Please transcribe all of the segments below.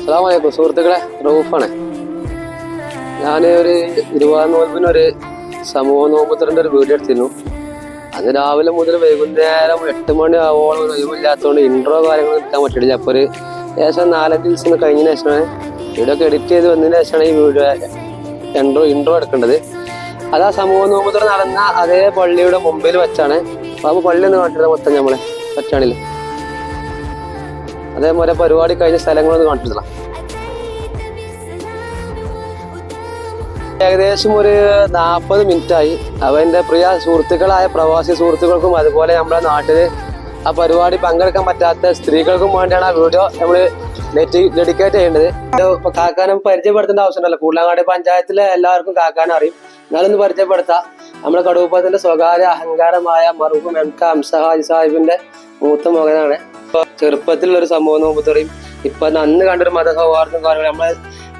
അസ്സലാമു സുഹൃത്തുക്കളെ, റൌഫാണ്. ഞാൻ ഒരു 20 നോമ്പിനൊരു സമൂഹ നോമ്പുത്തറിൻ്റെ ഒരു വീഡിയോ എടുത്തിരുന്നു. അന്ന് രാവിലെ മുതൽ വൈകുന്നേരം 8 മണി ആവോളം ഒഴിവില്ലാത്തതുകൊണ്ട് ഇൻട്രോ കാര്യങ്ങൾ എടുക്കാൻ പറ്റില്ല. അപ്പോൾ ഒരു ഏകദേശം 4-5 ദിവസം കഴിഞ്ഞതിന് ശേഷമാണ് വീഡിയോ ഒക്കെ എഡിറ്റ് ചെയ്ത് വന്നതിന് ശേഷമാണ് ഈ വീഡിയോ ഇൻട്രോ എടുക്കേണ്ടത്. അത് ആ സമൂഹ നോമ്പുത്തറ നടന്ന അതേ പള്ളിയുടെ മുമ്പിൽ വെച്ചാണ്. അപ്പോൾ പള്ളി ഒന്ന് കാണിച്ചത് മൊത്തം നമ്മളെ പറ്റാണില്ല. അതേപോലെ പരിപാടി കഴിഞ്ഞ സ്ഥലങ്ങളൊന്ന് കാണിച്ചിട്ടില്ല. ഏകദേശം ഒരു 40 മിനിറ്റായി. അവൻ്റെ പ്രിയ സുഹൃത്തുക്കളായ പ്രവാസി സുഹൃത്തുക്കൾക്കും അതുപോലെ നമ്മുടെ നാട്ടിൽ ആ പരിപാടി പങ്കെടുക്കാൻ പറ്റാത്ത സ്ത്രീകൾക്കും വേണ്ടിയാണ് ആ വീഡിയോ നമ്മൾ ഡെഡിക്കേറ്റ് ചെയ്യേണ്ടത്. ഇപ്പൊ കാക്കാനെ പരിചയപ്പെടുത്തേണ്ട ആവശ്യമുണ്ടല്ലോ. കൂടലങ്ങാടി പഞ്ചായത്തിലെ എല്ലാവർക്കും കാക്കാനെ അറിയും. എന്നാലൊന്ന് പരിചയപ്പെടുത്താം. നമ്മുടെ കടൂപ്പത്തിന്റെ സ്വകാര്യ അഹങ്കാരമായ മർഹൂം MK ഹംസഹാജി സാഹിബിന്റെ മൂത്ത മകനാണ്. ഇപ്പൊ ചെറുപ്പത്തിലുള്ള ഒരു സമൂഹ നോമ്പുത്തറയും ഇപ്പൊ അന്ന് കണ്ടൊരു മതസൗഹാർദ്ദം കാര്യങ്ങൾ നമ്മളെ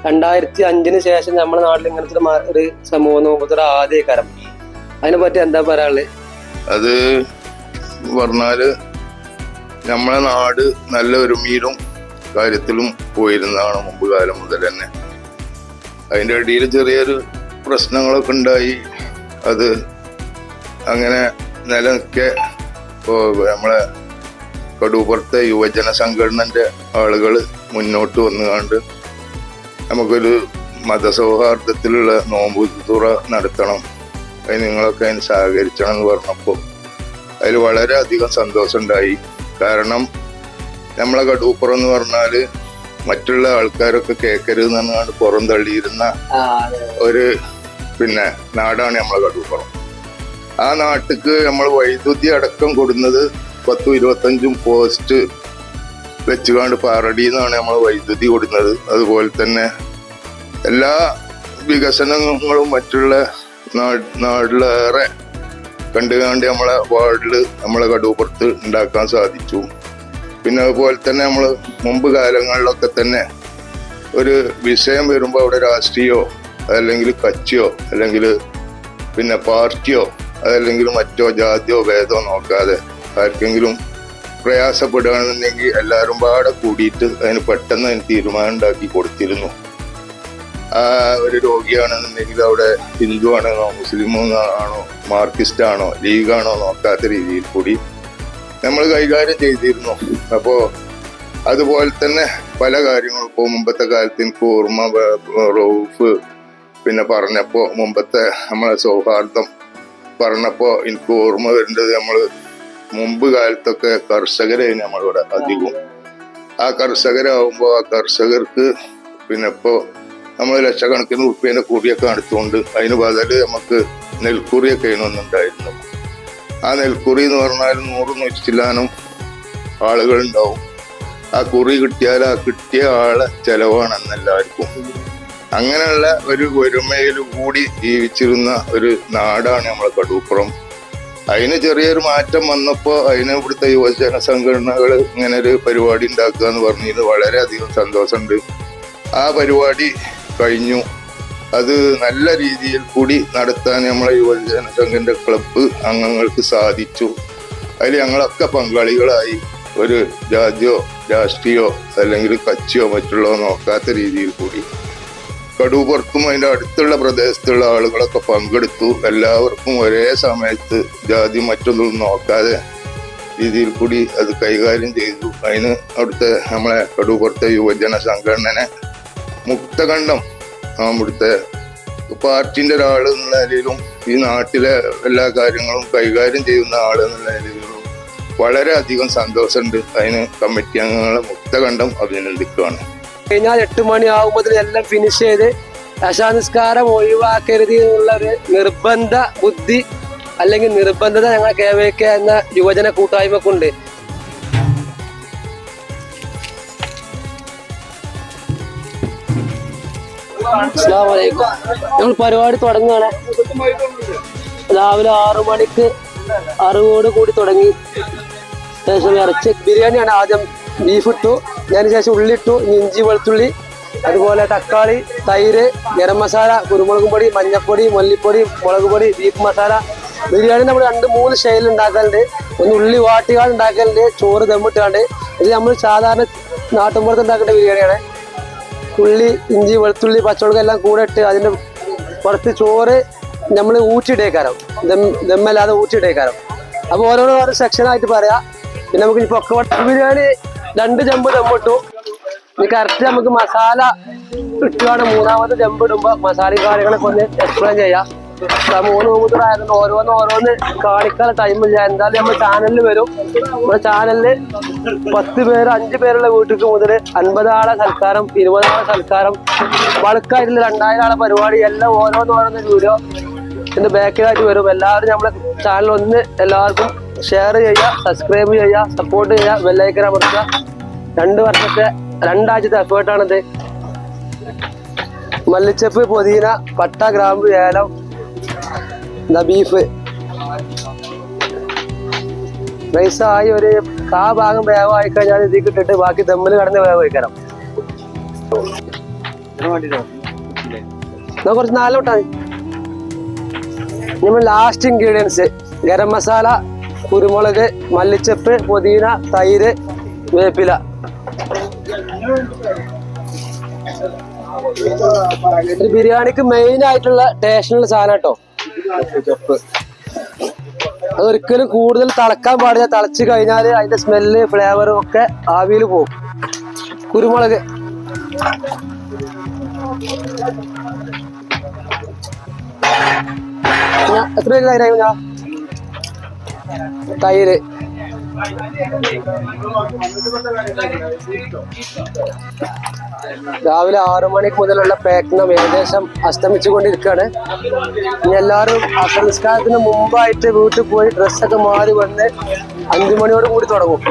2005 ശേഷം നമ്മുടെ നാട്ടിൽ ഇങ്ങനത്തെ ഒരു സമൂഹ നോമ്പുത്തറ ആദ്യകാരം. അതിനെ പറ്റി എന്താ പറയാനുള്ളത്? അത് പറഞ്ഞാല് നമ്മളെ നാട് നല്ല ഒരുമയിലും കാര്യത്തിലും പോയിരുന്നതാണ് മുമ്പ് കാലം മുതൽ തന്നെ. അതിൻ്റെ ഇടയിൽ ചെറിയൊരു പ്രശ്നങ്ങളൊക്കെ ഉണ്ടായി. അത് അങ്ങനെ നിലനിൽക്കെ ഇപ്പോൾ നമ്മളെ കടൂപ്പുറത്തെ യുവജന സംഘടനൻ്റെ ആളുകൾ മുന്നോട്ട് വന്നുകൊണ്ട് നമുക്കൊരു മതസൗഹാർദ്ദത്തിലുള്ള നോമ്പ് തുറ നടത്തണം, അതിന് നിങ്ങളൊക്കെ അതിന് സഹകരിക്കണം എന്ന് പറഞ്ഞപ്പോൾ അതിൽ വളരെയധികം സന്തോഷമുണ്ടായി. കാരണം നമ്മളെ കടൂപ്പുറം എന്ന് പറഞ്ഞാൽ മറ്റുള്ള ആൾക്കാരൊക്കെ കേൾക്കരുത് എന്നാണ് പുറം തള്ളിയിരുന്ന ഒരു നാടാണ് നമ്മളെ കടൂപ്പുറം. ആ നാട്ടിക്ക് നമ്മൾ വൈദ്യുതി അടക്കം കൊടുക്കുന്നത് 10-25 പോസ്റ്റ് വെച്ചുകൊണ്ട് പാറടിയിൽ നിന്നാണ് നമ്മൾ വൈദ്യുതി കൊടുക്കുന്നത്. അതുപോലെ തന്നെ എല്ലാ വികസനങ്ങളും മറ്റുള്ള നാട്ടിലേറെ കണ്ടുകാണ്ട് നമ്മളെ വാർഡിൽ നമ്മളെ കടൂപ്പുറത്ത് ഉണ്ടാക്കാൻ സാധിച്ചു. പിന്നെ അതുപോലെ തന്നെ നമ്മൾ മുമ്പ് കാലങ്ങളിലൊക്കെ തന്നെ ഒരു വിഷയം വരുമ്പോൾ അവിടെ രാഷ്ട്രീയമോ അതല്ലെങ്കിൽ കച്ചിയോ അല്ലെങ്കിൽ പാർട്ടിയോ അതല്ലെങ്കിൽ മറ്റോ ജാതിയോ ഭേദമോ നോക്കാതെ ആർക്കെങ്കിലും പ്രയാസപ്പെടുകയാണെന്നുണ്ടെങ്കിൽ എല്ലാവരും പാടെ കൂടിയിട്ട് അതിന് പെട്ടെന്ന് അതിന് തീരുമാനം ഉണ്ടാക്കി കൊടുത്തിരുന്നു. ആ ഒരു രോഗിയാണെന്നുണ്ടെങ്കിൽ അവിടെ ഹിന്ദു ആണെന്നോ മുസ്ലിമോ ആണോ മാർക്സിസ്റ്റ് ആണോ ലീഗാണോ നോക്കാത്ത രീതിയിൽ കൂടി നമ്മൾ കൈകാര്യം ചെയ്തിരുന്നു. അപ്പോൾ അതുപോലെ തന്നെ പല കാര്യങ്ങളും ഇപ്പോൾ മുമ്പത്തെ കാലത്ത് എനിക്ക് ഓർമ്മ റൌഫ് പറഞ്ഞപ്പോൾ മുമ്പത്തെ നമ്മളെ സൗഹാർദ്ദം പറഞ്ഞപ്പോൾ എനിക്ക് ഓർമ്മ വരേണ്ടത് നമ്മൾ മുമ്പ് കാലത്തൊക്കെ കർഷകരായിരുന്നു നമ്മളിവിടെ അധികവും. ആ കർഷകരാകുമ്പോൾ ആ കർഷകർക്ക് ഇപ്പോൾ നമ്മൾ ലക്ഷക്കണക്കിന് റുപ്യേൻ്റെ കൂടിയൊക്കെ നടത്തുകൊണ്ട് അതിന് ബദല് നമുക്ക് നെൽക്കുറിയൊക്കെ അതിനൊന്നുണ്ടായിരുന്നു. ആ നെൽക്കുറി എന്ന് പറഞ്ഞാൽ 100-100 ചില്ലാനും ആളുകളുണ്ടാവും. ആ കുറി കിട്ടിയാൽ ആ കിട്ടിയ ആളെ ചെലവാണ് അന്നെല്ലാവർക്കും. അങ്ങനെയുള്ള ഒരു ഒരുമയിൽ കൂടി ജീവിച്ചിരുന്ന ഒരു നാടാണ് നമ്മളെ കടൂപ്പുറം. അതിന് ചെറിയൊരു മാറ്റം വന്നപ്പോൾ അതിന് ഇവിടുത്തെ യുവജന സംഘടനകൾ ഇങ്ങനെ ഒരു പരിപാടി ഉണ്ടാക്കുക എന്ന് പറഞ്ഞത് വളരെയധികം സന്തോഷമുണ്ട്. ആ പരിപാടി കഴിഞ്ഞു. അത് നല്ല രീതിയിൽ കൂടി നടത്താൻ നമ്മളെ യുവജന സംഘടന ക്ലബ്ബ് അംഗങ്ങൾക്ക് സാധിച്ചു. അതിൽ ഞങ്ങളൊക്കെ പങ്കാളികളായി. ഒരു ജാതിയോ രാഷ്ട്രീയോ അല്ലെങ്കിൽ കച്ചിയോ മറ്റുള്ളവ നോക്കാത്ത രീതിയിൽ കൂടി കടൂപ്പുറത്തും അതിൻ്റെ അടുത്തുള്ള പ്രദേശത്തുള്ള ആളുകളൊക്കെ പങ്കെടുത്തു. എല്ലാവർക്കും ഒരേ സമയത്ത് ജാതി മറ്റൊന്നും നോക്കാതെ രീതിയിൽ കൂടി അത് കൈകാര്യം ചെയ്തു. അതിന് അവിടുത്തെ നമ്മളെ കടൂപ്പുറത്തെ യുവജന സംഘടനനെ മുക്തകണ്ഠം ഇവിടുത്തെ പാർട്ടിൻ്റെ ഒരാൾ എന്നുള്ള നിലയിലും ഈ നാട്ടിലെ എല്ലാ കാര്യങ്ങളും കൈകാര്യം ചെയ്യുന്ന ആൾ എന്നുള്ള നിലയിലും വളരെയധികം സന്തോഷമുണ്ട്. അതിന് കമ്മിറ്റി അംഗങ്ങളെ മുക്തകണ്ഠം അഭിനന്ദിക്കുകയാണ്. കഴിഞ്ഞാൽ 8 മണി ആകുമ്പോൾ എല്ലാം ഫിനിഷ് ചെയ്ത് അശാനിസ്കാരം ഒഴിവാക്കരുത് എന്നുള്ള ഒരു നിർബന്ധ ബുദ്ധി അല്ലെങ്കിൽ നിർബന്ധത ഞങ്ങൾ KVK എന്ന യുവജന കൂട്ടായ്മക്കുണ്ട്. അസ്സലാമു അലൈക്കും. ഞങ്ങൾ പരിപാടി തുടങ്ങുകയാണ്. രാവിലെ 6 മണിക്ക് അറിവോട് കൂടി തുടങ്ങി. ശേഷം ഇറച്ചി ബിരിയാണിയാണ്. ആദ്യം ബീഫ് ഇട്ടു, അതിന് ശേഷം ഉള്ളി ഇട്ടു, ഇഞ്ചി വെളുത്തുള്ളി അതുപോലെ തക്കാളി തൈര് ഗരം മസാല കുരുമുളക് പൊടി മഞ്ഞപ്പൊടി മല്ലിപ്പൊടി മുളക് പൊടി ബീഫ് മസാല. ബിരിയാണി നമ്മൾ 2-3 സ്റ്റൈലിൽ ഉണ്ടാക്കലുണ്ട്. ഒന്ന് ഉള്ളി വാട്ടികാട് ഉണ്ടാക്കലുണ്ട്, ചോറ് ദമ്മിട്ടാണ്ട്. ഇത് നമ്മൾ സാധാരണ നാട്ടുമ്പുറത്ത് ഉണ്ടാക്കേണ്ട ബിരിയാണിയാണ്. ഉള്ളി, ഇഞ്ചി, വെളുത്തുള്ളി, പച്ചമുളക് എല്ലാം കൂടെ ഇട്ട് അതിൻ്റെ പുറത്ത് ചോറ് നമ്മൾ ഊറ്റിയിട്ടേക്കാരം, ദമ്മല്ലാതെ ഊറ്റിയിട്ടേക്കാരം. അപ്പോൾ ഓരോ സെക്ഷനായിട്ട് പറയാം. പിന്നെ നമുക്ക് ഈ പൊക്കവട ബിരിയാണി 2 ചെമ്പ് ദമ്മിട്ടു. ഇനി കറക്റ്റ് നമുക്ക് മസാല ഇട്ടുകയാണ്. മൂന്നാമത്തെ ചെമ്പ് ഇടുമ്പോൾ മസാലയും കാര്യങ്ങളൊക്കെ ഒന്ന് എക്സ്പ്ലെയിൻ ചെയ്യാം. 3 മൂന്നൂറായിരുന്നു ഓരോന്ന് കാണിക്കാൻ ടൈമില്ല. എന്തായാലും നമ്മുടെ ചാനലിൽ വരും. നമ്മുടെ ചാനലിൽ 10 പേര് 5 പേരുള്ള വീട്ടിലേക്ക് മുതൽ 50 ആളെ സൽക്കാരം, 20 ആളെ സൽക്കാരം, ബൾക്കായിട്ടുള്ള 2000 ആളെ പരിപാടി എല്ലാം ഓരോന്ന് വീഡിയോ ഇതിന്റെ ബാക്കിലായിട്ട് വരും. എല്ലാവരും നമ്മുടെ ചാനൽ ഒന്ന് എല്ലാവർക്കും ഷെയർ ചെയ്യുക, സബ്സ്ക്രൈബ് ചെയ്യുക, സപ്പോർട്ട് ചെയ്യുക, ബെല്ലൈക്കൻ അമർത്തുക. 2 വർഷത്തെ 2 ആഴ്ചത്തെ എഫേർട്ടാണിത്. മല്ലിച്ചപ്പ്, പുതിന, പട്ട, ഗ്രാമ്പ്, ഏലം, ബീഫ് നൈസായി ഒരു ഭാഗം വേവായി കഴിഞ്ഞാൽ ഇതിൽ ഇട്ടിട്ട് ബാക്കി ദമ്മിൽ കടന്ന് വേവ് വയ്ക്കണം. കുറച്ച് 4 വിട്ടാൽ നമ്മൾ ലാസ്റ്റ് ഇൻഗ്രീഡിയൻസ് ഗരം മസാല, കുരുമുളക്, മല്ലിച്ചപ്പ്, പുതിന, തൈര്, വേപ്പില. ഒരു ബിരിയാണിക്ക് മെയിൻ ആയിട്ടുള്ള ടേസ്റ്റിനുള്ള സാധനം കേട്ടോ. അതൊരിക്കലും കൂടുതൽ തിളക്കാൻ പാടില്ല. തിളച്ച് കഴിഞ്ഞാൽ അതിന്റെ സ്മെല്ല്, ഫ്ലേവറും ഒക്കെ ആവിയിൽ പോകും. കുരുമുളക്, എത്ര തൈരായി? തൈര്, രാവിലെ 6 മണിക്ക് മുതലുള്ള പ്രയത്നം ഏകദേശം അസ്തമിച്ചുകൊണ്ടിരിക്കുകയാണ്. ഇനി എല്ലാവരും അസംസ്കാരത്തിന് മുമ്പായിട്ട് വീട്ടിൽ പോയി ഡ്രസ്സൊക്കെ മാറി വന്ന് 5 മണിയോട് കൂടി തുടങ്ങും.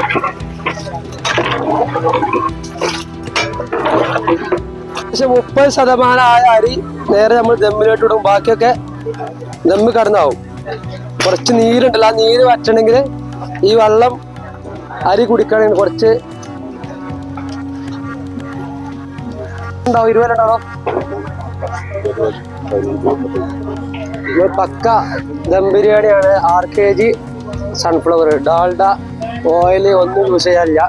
പക്ഷെ 30% ആയ അരി നേരെ നമ്മൾ ദമ്മിലോട്ട് ഇടും. ബാക്കിയൊക്കെ ദമ്മ് കടന്നാവും. കുറച്ച് നീരുണ്ടല്ലോ, ആ നീര് വറ്റണമെങ്കിൽ ഈ വെള്ളം അരി കുടിക്കണമെങ്കിൽ കുറച്ച് ഉണ്ടാവും. 20 ഉണ്ടാവും. പക്ക ദം ബിരിയാണിയാണ്. 6 kg സൺഫ്ലവർ, ഡാൽഡ, ഓയിൽ ഒന്നും യൂസ് ചെയ്യാനില്ല.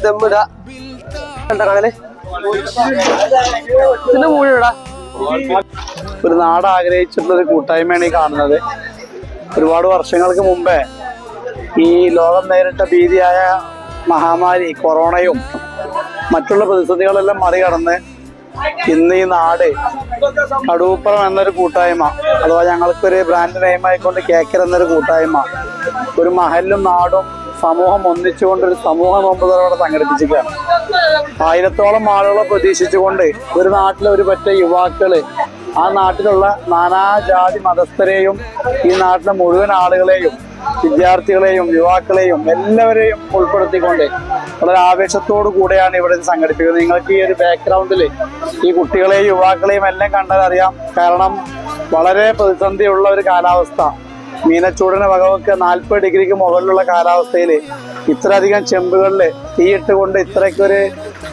ദമ്മിടാ കണല് ഇതിന്റെ മൂടിടാ. ഒരു നാട് ആഗ്രഹിച്ചിട്ടുള്ള ഒരു കൂട്ടായ്മയാണ് ഈ കാണുന്നത്. ഒരുപാട് വർഷങ്ങൾക്ക് മുമ്പേ ഈ ലോകം നേരിട്ട ഭീതിയായ മഹാമാരി കൊറോണയും മറ്റുള്ള പ്രതിസന്ധികളെല്ലാം മറികടന്ന് ഇന്ന് ഈ നാട് കടൂപ്പുറം എന്നൊരു കൂട്ടായ്മ, അഥവാ ഞങ്ങൾക്കൊരു ബ്രാൻഡ് നെയിം ആയിക്കൊണ്ട് കേക്കർ എന്നൊരു കൂട്ടായ്മ, ഒരു മഹല്ലും നാടും സമൂഹം ഒന്നിച്ചുകൊണ്ടൊരു സമൂഹ നോമ്പുകളോടെ സംഘടിപ്പിച്ചിരിക്കുകയാണ്. 1000-ഓളം ആളുകളെ പ്രതീക്ഷിച്ചുകൊണ്ട് ഒരു നാട്ടിലെ ഒരു പറ്റ യുവാക്കള് ആ നാട്ടിലുള്ള നാനാജാതി മതസ്ഥരെയും ഈ നാട്ടിലെ മുഴുവൻ ആളുകളെയും, വിദ്യാർത്ഥികളെയും യുവാക്കളെയും എല്ലാവരെയും ഉൾപ്പെടുത്തിക്കൊണ്ട് വളരെ ആവേശത്തോടു കൂടെയാണ് ഇവിടെ സംഘടിപ്പിക്കുന്നത്. നിങ്ങൾക്ക് ഈ ഒരു ബാക്ക്ഗ്രൗണ്ടിൽ ഈ കുട്ടികളെയും യുവാക്കളെയും എല്ലാം കണ്ടാൽ അറിയാം. കാരണം വളരെ പ്രതിസന്ധിയുള്ള ഒരു കാലാവസ്ഥ, മീനച്ചൂടിനെ വകവെക്ക് 40 ഡിഗ്രിക്ക് മുകളിലുള്ള കാലാവസ്ഥയിൽ ഇത്രയധികം ചെമ്പുകളിൽ തീയിട്ടുകൊണ്ട് ഇത്രയ്ക്കൊരു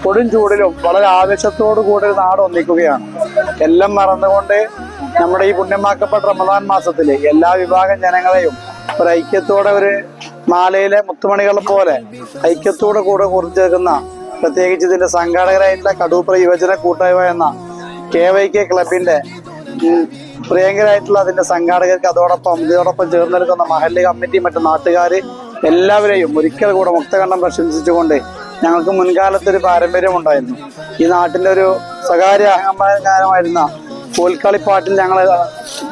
കൊടും ചൂടിലും വളരെ ആവേശത്തോടു കൂടി ഒരു നാട് ഒന്നിക്കുകയാണ്. എല്ലാം മറന്നുകൊണ്ട് നമ്മുടെ ഈ പുണ്യമാക്കപ്പെട്ട റമദാൻ മാസത്തിൽ എല്ലാ വിഭാഗം ജനങ്ങളെയും ഒരു ഐക്യത്തോടെ, ഒരു മാലയിലെ മുത്തുമണികളെ പോലെ ഐക്യത്തോടെ കൂടെ കുറിച്ചേക്കുന്ന, പ്രത്യേകിച്ച് ഇതിന്റെ സംഘാടകരായിട്ടുള്ള കടൂപ്പുറ യുവജന കൂട്ടായ്മ എന്ന KYK ക്ലബിന്റെ പ്രിയങ്കരായിട്ടുള്ള അതിന്റെ സംഘാടകർക്ക് ഇതിനോടൊപ്പം ചേർന്ന് നിൽക്കുന്ന മഹല്ല് കമ്മിറ്റി, മറ്റു നാട്ടുകാര് എല്ലാവരെയും ഒരിക്കൽ കൂടെ മുക്തകണ്ഠം പ്രശംസിച്ചുകൊണ്ട്, ഞങ്ങൾക്ക് മുൻകാലത്തൊരു പാരമ്പര്യം ഉണ്ടായിരുന്നു. ഈ നാട്ടിന്റെ ഒരു സ്വകാര്യ അഹങ്കാരമായിരുന്ന കോൽക്കളിപ്പാട്ടിൽ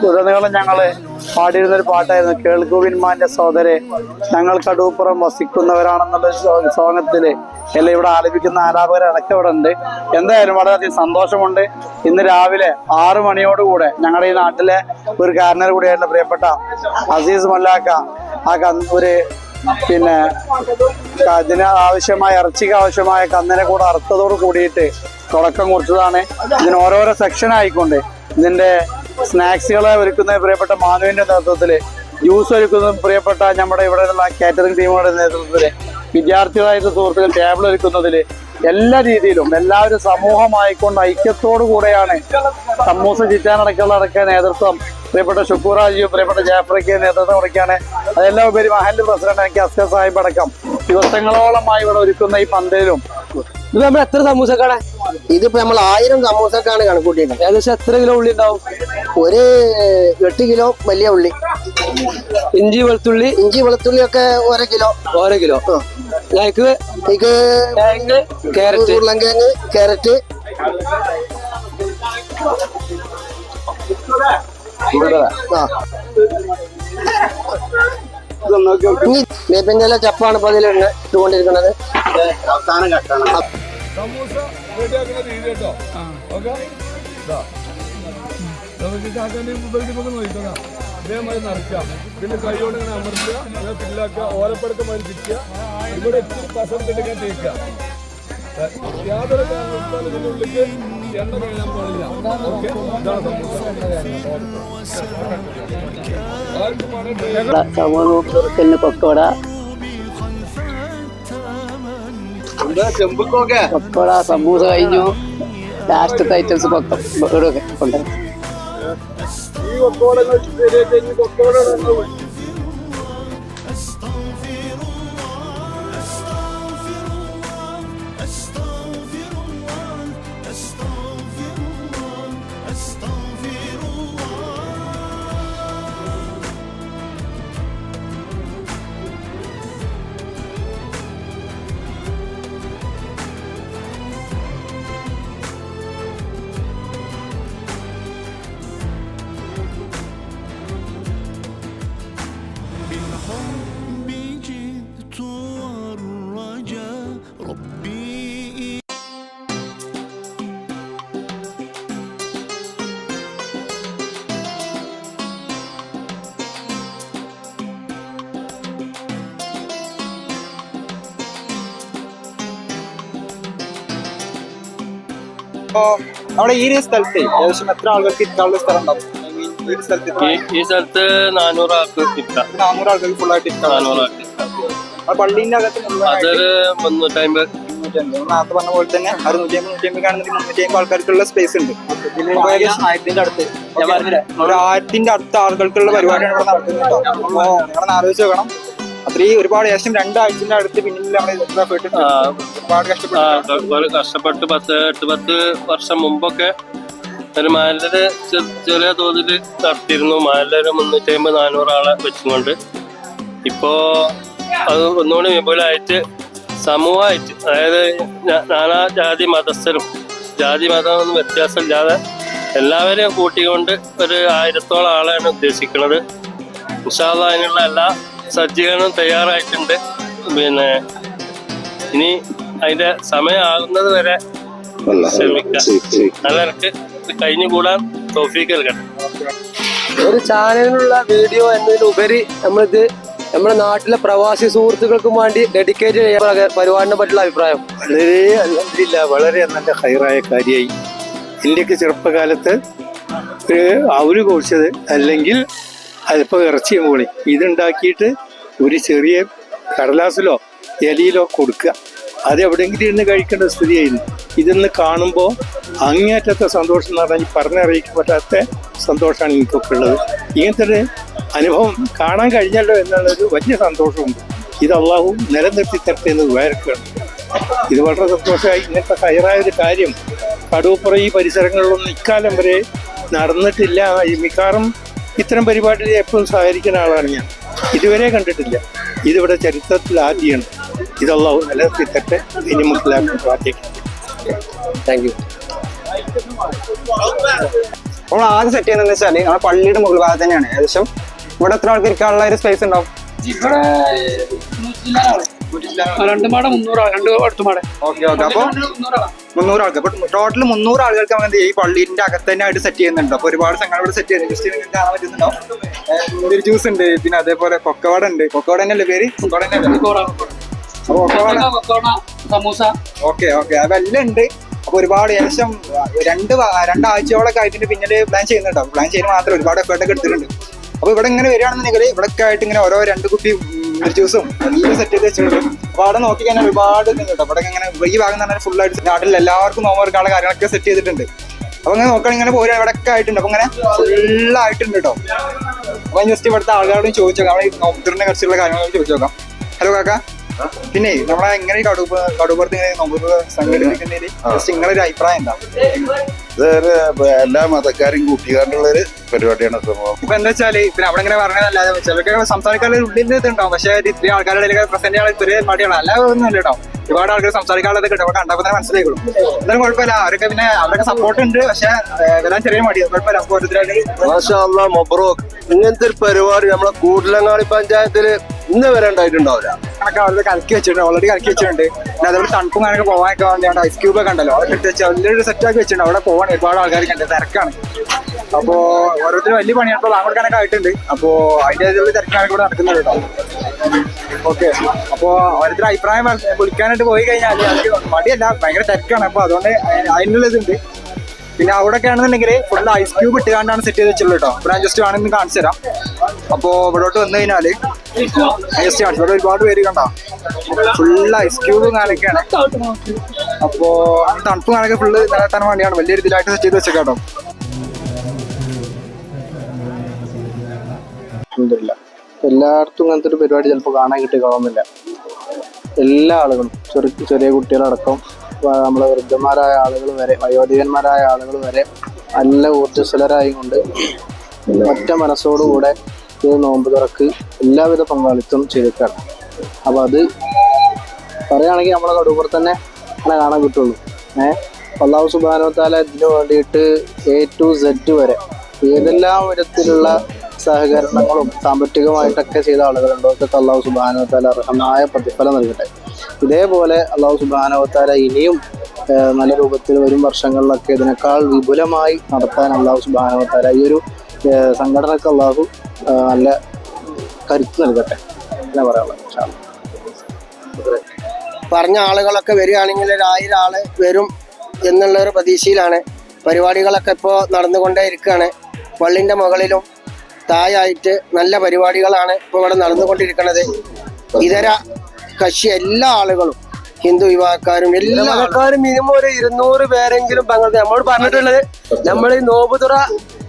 ഉടനീളം ഞങ്ങള് പാടിയിരുന്നൊരു പാട്ടായിരുന്നു കേൾക്കുവിന്മാന്റെ സോദരെ ഞങ്ങൾ കടൂപ്പുറം വസിക്കുന്നവരാണെന്നുള്ള സോങ്ങത്തില് എല്ലാം ഇവിടെ ആലപിക്കുന്ന ആലാപകരടക്കം ഇവിടെ ഉണ്ട്. എന്തായാലും വളരെയധികം സന്തോഷമുണ്ട്. ഇന്ന് രാവിലെ 6 മണിയോടുകൂടെ ഞങ്ങളുടെ ഈ നാട്ടിലെ ഒരു കാരണർ കൂടിയായിട്ടുള്ള പ്രിയപ്പെട്ട അസീസ് മല്ലാക്ക ഒരു ഇതിന് ആവശ്യമായ ഇറച്ചിക്ക് ആവശ്യമായ കന്നിനെ കൂടെ അറുത്തതോട് കൂടിയിട്ട് തുടക്കം കുറിച്ചതാണ്. ഇതിന് ഓരോരോ സെക്ഷൻ ആയിക്കൊണ്ട് ഇതിന്റെ സ്നാക്സുകളെ ഒരുക്കുന്ന പ്രിയപ്പെട്ട മാനുവിന്റെ നേതൃത്വത്തില്, ജ്യൂസ് ഒരുക്കുന്നതും പ്രിയപ്പെട്ട നമ്മുടെ ഇവിടെയുള്ള കാറ്ററിംഗ് ടീമുകളുടെ നേതൃത്വത്തില്, വിദ്യാർത്ഥികളായിട്ട് സുഹൃത്തുക്കൾ ടേബിൾ ഒരുക്കുന്നതിൽ എല്ലാ രീതിയിലും എല്ലാവരും സമൂഹമായിക്കൊണ്ട് ഐക്യത്തോടു കൂടെയാണ് സമൂസ ചിറ്റാനടക്കമുള്ള നേതൃത്വം പ്രിയപ്പെട്ട ഷുക്കൂറാജിയും പ്രിയപ്പെട്ട ജാഫ്രിക്ക് നേതൃത്വം കൊടുക്കുകയാണ്. അതെല്ലാം ഉപരി മഹല്ല് പ്രസിഡന്റ് എനിക്ക് അസ്കർ സാഹിബ് അടക്കം ദിവസങ്ങളോളമായി ഇവിടെ ഒരുക്കുന്ന ഈ പന്തയിലും ഇത് നമ്മൾ എത്ര സമൂസക്കാണ്? ഇതിപ്പോ നമ്മൾ 1000 സമൂസക്കാണ് കണക്കൂട്ടിയത്. ഏകദേശം എത്ര കിലോ ഉള്ളി ഉണ്ടാവും? ഒരു 8 കിലോ വലിയ ഉള്ളി, ഇഞ്ചി വെളുത്തുള്ളി ഒക്കെ 1 കിലോ. 1 കിലോ. ഞങ്ങൾക്ക് ക്യാരറ്റ്, ഉരുളൻകിഴങ്ങ്, ക്യാരറ്റ്, ഇനി വേപ്പിന്റെ ചപ്പാണ് ഇപ്പൊ അതിൽ ഇട്ടുകൊണ്ടിരിക്കുന്നത്. അവസാനം കട്ടാണ് സമൂസ റെഡിയാക്കുന്ന രീതി കേട്ടോ. ഓക്കെ, നോക്കുക ഇതേമാതിരി നടക്കാം. പിന്നെ കൈയോട് ഇങ്ങനെ അമർത്തുക, ഇങ്ങനെ ഫില്ലാക്കുക, ഓലപ്പടക്കം മാതിരി തിരിക്കുക, ഇവിടെ എത്തി പസരത്തിലേക്ക് തേക്കുക. യാതൊരു കാരണവശാലും ഇതിന്റെ ഉള്ളിലേക്ക് എണ്ണ കഴിയാൻ പാടില്ല. ഓക്കെ, ഇതാണ് സമൂസ കൊക്കോട, കൊക്കോട സമൂസ കഴിഞ്ഞു. ലാസ്റ്റത്തെ ഐറ്റംസ് കൊണ്ടുവരും. ഈ കൊക്കോടങ്ങൾ ശരിയാക്കി കൊക്കോട അവിടെ ഈ ഒരു സ്ഥലത്ത് ഏകദേശം എത്ര ആളുകൾക്ക് ഇരിക്കാനുള്ള സ്ഥലം ഉണ്ടാവും? ഈ സ്ഥലത്ത് 400 ആൾക്ക് ഇരിക്കാം. 400 ആൾക്കാർക്ക് ഫുൾ ആയിട്ട് ഇരിക്കാം. 400 ആൾക്ക് പള്ളിന്റെ അകത്ത് അതൊരു 350. നേരത്തെ പറഞ്ഞ പോലെ തന്നെ 150 കാണുന്നത് 350 ആൾക്കാർക്കുള്ള സ്പേസ് ഉണ്ട്. ഏകദേശം 1000ന്റെ അടുത്ത് ഒരു 1000ന്റെ അടുത്ത ആളുകൾക്കുള്ള പരിപാടിയാണ് ഇവിടെ നടത്തുന്നത്. അപ്പൊ നിങ്ങളൊന്ന് ആലോചിച്ച് നോക്കണം. അത്രയും ഒരുപാട് ഏകദേശം 2 ആഴ്ചന്റെ അടുത്ത് പിന്നിൽ ഒരുപാട് കഷ്ടപ്പെട്ട് 10 വർഷം മുമ്പൊക്കെ ഒരു മാലിന്യ ചെറിയ തോതിൽ നടത്തിയിരുന്നു. മാലിന്യ 350-400 ആളെ വെച്ചുകൊണ്ട് ഇപ്പോ അത് ഒന്നുകൂടി വിപുലമായിട്ട് സമൂഹമായിട്ട്, അതായത് നാനാ ജാതി മതസ്ഥരും ജാതി മതമൊന്നും വ്യത്യാസമില്ലാതെ എല്ലാവരെയും കൂട്ടിക്കൊണ്ട് ഒരു 1000-ഓളം ആളെയാണ് ഉദ്ദേശിക്കുന്നത്. ഇൻഷാ അല്ലാഹ് അതിനുള്ള എല്ലാ സജ്ജീകരണം തയ്യാറായിട്ടുണ്ട്. പിന്നെ ഇനി അതിന്റെ സമയമാകുന്നത് വരെ ശ്രമിക്കാം. നല്ലവർക്ക് കഴിഞ്ഞുകൂടാൻ തൗഫീഖ് നൽകട്ടെ. ഒരു ചാനലിനുള്ള വീഡിയോ എന്നതിലുപരി നമ്മളിത് നമ്മുടെ നാട്ടിലെ പ്രവാസി സുഹൃത്തുക്കൾക്കും വേണ്ടി ഡെഡിക്കേറ്റ് ചെയ്യാൻ പരിപാടിനെ പറ്റിയുള്ള അഭിപ്രായം വളരെ അൽഹംദുലില്ലാ വളരെ നല്ല ഹൈറായ കാര്യമായി. എൻ്റെയൊക്കെ ചെറുപ്പകാലത്ത് ഒരു അവല് കുഴിച്ചത് അല്ലെങ്കിൽ അല്പം ഇറച്ചിയും കൂടി ഇതുണ്ടാക്കിയിട്ട് ഒരു ചെറിയ കടലാസിലോ ഇലയിലോ കൊടുക്കുക, അത് എവിടെയെങ്കിലും ഇരുന്ന് കഴിക്കേണ്ട സ്ഥിതിയായിരുന്നു. ഇതെന്ന് കാണുമ്പോൾ അങ്ങേറ്റത്തെ സന്തോഷം എന്ന് പറഞ്ഞാൽ പറഞ്ഞറിയിക്കാൻ പറ്റാത്ത സന്തോഷമാണ് എനിക്കൊക്കെ ഉള്ളത്. ഇങ്ങനത്തെ ഒരു അനുഭവം കാണാൻ കഴിഞ്ഞല്ലോ എന്നുള്ളൊരു വലിയ സന്തോഷമുണ്ട്. ഇത് അള്ളാഹു നിലനിർത്തി തരട്ടെ എന്ന് വിചാരിക്കുകയാണ്. ഇത് വളരെ സന്തോഷമായി. ഇങ്ങനത്തെ ഹൈറായ ഒരു കാര്യം കടൂപ്പുറം ഈ പരിസരങ്ങളിലൊന്നും ഇക്കാലം വരെ നടന്നിട്ടില്ല. മിക്കവാറും ഇത്തരം പരിപാടിയിൽ എപ്പോഴും സഹകരിക്കുന്ന ആളാണ് ഞാൻ. ഇതുവരെ കണ്ടിട്ടില്ല. ഇതിവിടെ ചരിത്രത്തിൽ ആദ്യമാണ്. ഇത് അള്ളാഹു നിലനിർത്തി തരട്ടെ. ഇനി നമുക്കെല്ലാവർക്കും പ്രാർത്ഥിക്കാം. Thank you. നമ്മൾ ആദ്യം സെറ്റ് ചെയ്യുന്നത് വെച്ചാൽ നമ്മുടെ പള്ളിയുടെ മുകൾ ഭാഗത്ത് തന്നെയാണ്. ഏകദേശം ഇവിടെ എത്ര ആൾക്ക് ഇരിക്കാനുള്ള ഒരു സ്പേസ് ഉണ്ടാവും? ഇവിടെ 2 മാട 300 ആൾ, 2 അടുത്തുമാടെ. ഓക്കെ ഓക്കെ, അപ്പൊ 300 ആൾക്ക്. അപ്പൊ ടോട്ടൽ 300 ആളുകൾക്ക് നമുക്ക് ഈ പള്ളിന്റെ അകത്ത് തന്നെ ആയിട്ട് സെറ്റ് ചെയ്യുന്നുണ്ട്. അപ്പൊ ഒരുപാട് സംഘങ്ങൾ ഇവിടെ സെറ്റ് ചെയ്യുന്നുണ്ട്. ജസ്റ്റ് നിങ്ങൾക്ക് കാണാൻ പറ്റുന്നുണ്ടാവും. മുന്തിരി ജ്യൂസ് ഉണ്ട്, പിന്നെ അതേപോലെ കൊക്കവട ഉണ്ട്. കൊക്കവട തന്നെയല്ലേ പേര്? കൊക്കവട സമൂസ. ഓക്കെ ഓക്കെ, അതെല്ലാം ഉണ്ട്. അപ്പൊ ഒരുപാട് ഏകദേശം 2 ആഴ്ചയോളൊക്കെ ആയിട്ട് പിന്നീട് പ്ലാൻ ചെയ്യുന്നുണ്ടാവും. പ്ലാൻ ചെയ്യുന്നത് മാത്രം ഒരുപാട് എഫേർട്ടൊക്കെ എടുത്തിട്ടുണ്ട്. അപ്പൊ ഇവിടെ ഇങ്ങനെ വരികയാണെന്നുണ്ടെങ്കിൽ ഇവിടെ ആയിട്ട് ഇങ്ങനെ ഓരോ 2 കുപ്പി ജ്യൂസും എല്ലാം സെറ്റ് ചെയ്ത് വെച്ചിട്ടുണ്ട്. അപ്പൊ അവിടെ നോക്കി കഴിഞ്ഞാൽ ഒരുപാട് കേട്ടോ. അവിടെ ഇങ്ങനെ ഈ ഭാഗം തന്നെ ഫുൾ ആയിട്ട് നാട്ടിൽ എല്ലാവർക്കും നോമ്പെടുക്കാനുള്ള കാര്യങ്ങളൊക്കെ സെറ്റ് ചെയ്തിട്ടുണ്ട്. അപ്പൊ ഇങ്ങനെ നോക്കുകയാണെങ്കിൽ ഇങ്ങനെ പോരാ ഇവിടെ ഒക്കെ ആയിട്ടുണ്ട്. അപ്പൊ ഇങ്ങനെ ഫുള്ളായിട്ടുണ്ട് കേട്ടോ. അപ്പൊ ജസ്റ്റ് ഇവിടുത്തെ ആളുകളോടും ചോദിച്ചു നോക്കാം, നമ്മുടെ ഈ നോമ്പുറിനെ കുറിച്ചുള്ള കാര്യങ്ങളോട് ചോദിച്ചു നോക്കാം. ഹലോ കാക്ക, പിന്നെ നമ്മളെ എങ്ങനെ കടുപ്പുറത്ത് ഇങ്ങനെ നോമ്പ് സംഘടിപ്പിക്കുന്നതിൽ ജസ്റ്റ് നിങ്ങളൊരു അഭിപ്രായം എന്താ? ഇതൊരു എല്ലാ മതക്കാരും കൂട്ടിക്കാണ്ടുള്ള ഒരു പരിപാടിയാണ് സംഭവം. ഇപ്പൊ എന്താ വെച്ചാല് പിന്നെ അവിടെ ഇങ്ങനെ പറഞ്ഞതല്ലാതെ ചിലർക്ക് സംസാരിക്കാനുള്ള ഉള്ളിൽ ഇതുണ്ടാവും. പക്ഷേ ഇത്രയും ആൾക്കാരുടെ ഇടയിൽ പ്രസന്റ് ചെയ്യാൻ ഇത്രയും മടിയാണ്. അല്ല ഒന്നും ഇല്ല കേട്ടോ. ഒരുപാട് ആൾക്കാർ സംസാരിക്കാനുള്ളത് കിട്ടും. അപ്പൊ കണ്ടപ്പോൾ തന്നെ മനസ്സിലായിക്കോളും. എന്തായാലും കുഴപ്പമില്ല. അവരൊക്കെ പിന്നെ അവരൊക്കെ സപ്പോർട്ട് ഉണ്ട്. പക്ഷെ വരാൻ ചെറിയ മടിയാണ്. കുഴപ്പമില്ല. അപ്പൊ ഓരോരുത്തരായിട്ട് ഇങ്ങനത്തെ ഒരു പരിപാടി നമ്മളെ കൂടലങ്ങാടി പഞ്ചായത്തില് ഇന്ന് വരെ ഉണ്ടായിട്ടുണ്ടാവില്ല. കണക്ക് അവരുടെ കലക്കി വെച്ചിട്ടുണ്ട്. ഓൾറെഡി കലക്കി വെച്ചിട്ടുണ്ട്. പിന്നെ അതേപോലെ തണുപ്പും കാര്യങ്ങളൊക്കെ പോകാനൊക്കെ വേണ്ടിയാണ് ഐസ് ക്യൂബ് ഒക്കെ ഉണ്ടല്ലോ അവിടെ ഇട്ട് വെച്ച് വലിയൊരു സെറ്റാക്കി വെച്ചിട്ടുണ്ട്. അവിടെ പോകാൻ ഒരുപാട് ആൾക്കാർക്ക് ഉണ്ട്. തിരക്കാണ്. അപ്പോ ഓരോരുത്തരും വലിയ പണിയാണ്. ഇപ്പോൾ ബാങ്ക് കൊടുക്കാനൊക്കെ ആയിട്ടുണ്ട്. അപ്പോ അതിന്റെ തിരക്കാണ് കൂടെ നടക്കുന്നത് കേട്ടോ. ഓക്കെ, അപ്പോ ഓരോരുത്തർ അഭിപ്രായം വിളിക്കാനായിട്ട് പോയി കഴിഞ്ഞാൽ അത് മടിയല്ല, ഭയങ്കര തിരക്കാണ്. അപ്പൊ അതുകൊണ്ട് അതിനുള്ള ഇതുണ്ട്. പിന്നെ അവിടെ ഒക്കെ ആണെന്നുണ്ടെങ്കിൽ ഫുൾ ഐസ് ക്യൂബ് ഇട്ടുകൊണ്ടാണ് സെറ്റ് ചെയ്ത് വെച്ചുള്ളത് കേട്ടോ. ഇവിടെ ഞാൻ ജസ്റ്റ് വേണമെന്ന് കാണിച്ചു തരാം. അപ്പോ ഇവിടോട്ട് വന്നു കഴിഞ്ഞാല് ജസ്റ്റ് കാണിച്ചു. ഇവിടെ ഒരുപാട് പേര് കണ്ടോ, ഫുൾ ഐസ് ക്യൂബും കാലൊക്കെയാണ്. അപ്പോ തണുപ്പ് കാലൊക്കെ ഫുള്ള് നിലനിർത്താൻ വേണ്ടിയാണ് വലിയ രീതിയിലായിട്ട് സെറ്റ് ചെയ്ത് വെച്ചേക്കാട്ടോ. എല്ലായിടത്തും ഇങ്ങനത്തെ ഒരു പരിപാടി ചിലപ്പോൾ കാണാൻ കിട്ടിക്കണമെന്നില്ല. എല്ലാ ആളുകളും ചെറിയ കുട്ടികളടക്കം നമ്മളെ വൃദ്ധന്മാരായ ആളുകൾ വരെ വയോധികന്മാരായ ആളുകൾ വരെ നല്ല ഊർജ്ജസ്വലരായി കൊണ്ട് ഒറ്റ മനസ്സോടുകൂടെ ഈ നോമ്പ് തുറക്ക് എല്ലാവിധ പങ്കാളിത്തം ചെയ്തിട്ടാണ്. അപ്പോൾ അത് പറയുകയാണെങ്കിൽ നമ്മളെ കടുപ്പുറത്ത് തന്നെ അങ്ങനെ കാണാൻ കിട്ടുള്ളൂ. അല്ലാഹു സുബ്ഹാനഹു വ തആല ഇതിനു വേണ്ടിയിട്ട് A to Z വരെ ഏതെല്ലാം വിധത്തിലുള്ള സഹകരണങ്ങളും സാമ്പത്തികമായിട്ടൊക്കെ ചെയ്ത ആളുകളുണ്ടോ അതൊക്കെ അല്ലാഹു സുബ്ഹാനഹു വ തആല അർഹമായ പ്രതിഫലം നൽകട്ടെ. ഇതേപോലെ അല്ലാഹു സുബ്ഹാനഹു വ തആല ഇനിയും നല്ല രൂപത്തിൽ വരും വർഷങ്ങളിലൊക്കെ ഇതിനേക്കാൾ വിപുലമായി നടത്താൻ അല്ലാഹു സുബ്ഹാനഹു വ തആല ഈ ഒരു സംഘടനക്ക് അല്ലാഹു നല്ല കരുത്ത് നൽകട്ടെ എന്നാ പറയാനുള്ളത്. പറഞ്ഞ ആളുകളൊക്കെ വരികയാണെങ്കിൽ 1000 ആള് വരും എന്നുള്ള ഒരു പ്രതീക്ഷയിലാണ്. പരിപാടികളൊക്കെ ഇപ്പോൾ നടന്നുകൊണ്ടേ ഇരിക്കുകയാണ്. പള്ളിൻ്റെ മുകളിലും താഴായിട്ട് നല്ല പരിപാടികളാണ് ഇപ്പോൾ ഇവിടെ നടന്നുകൊണ്ടിരിക്കുന്നത്. ഇതര കക്ഷി എല്ലാ ആളുകളും ഹിന്ദു വിഭാഗക്കാരും എല്ലാ ആൾക്കാരും മിനിമം ഒരു 200 പേരെങ്കിലും പങ്കെടുത്ത്. നമ്മളോട് പറഞ്ഞിട്ടുള്ളത് നമ്മൾ ഈ നോമ്പ് തുറ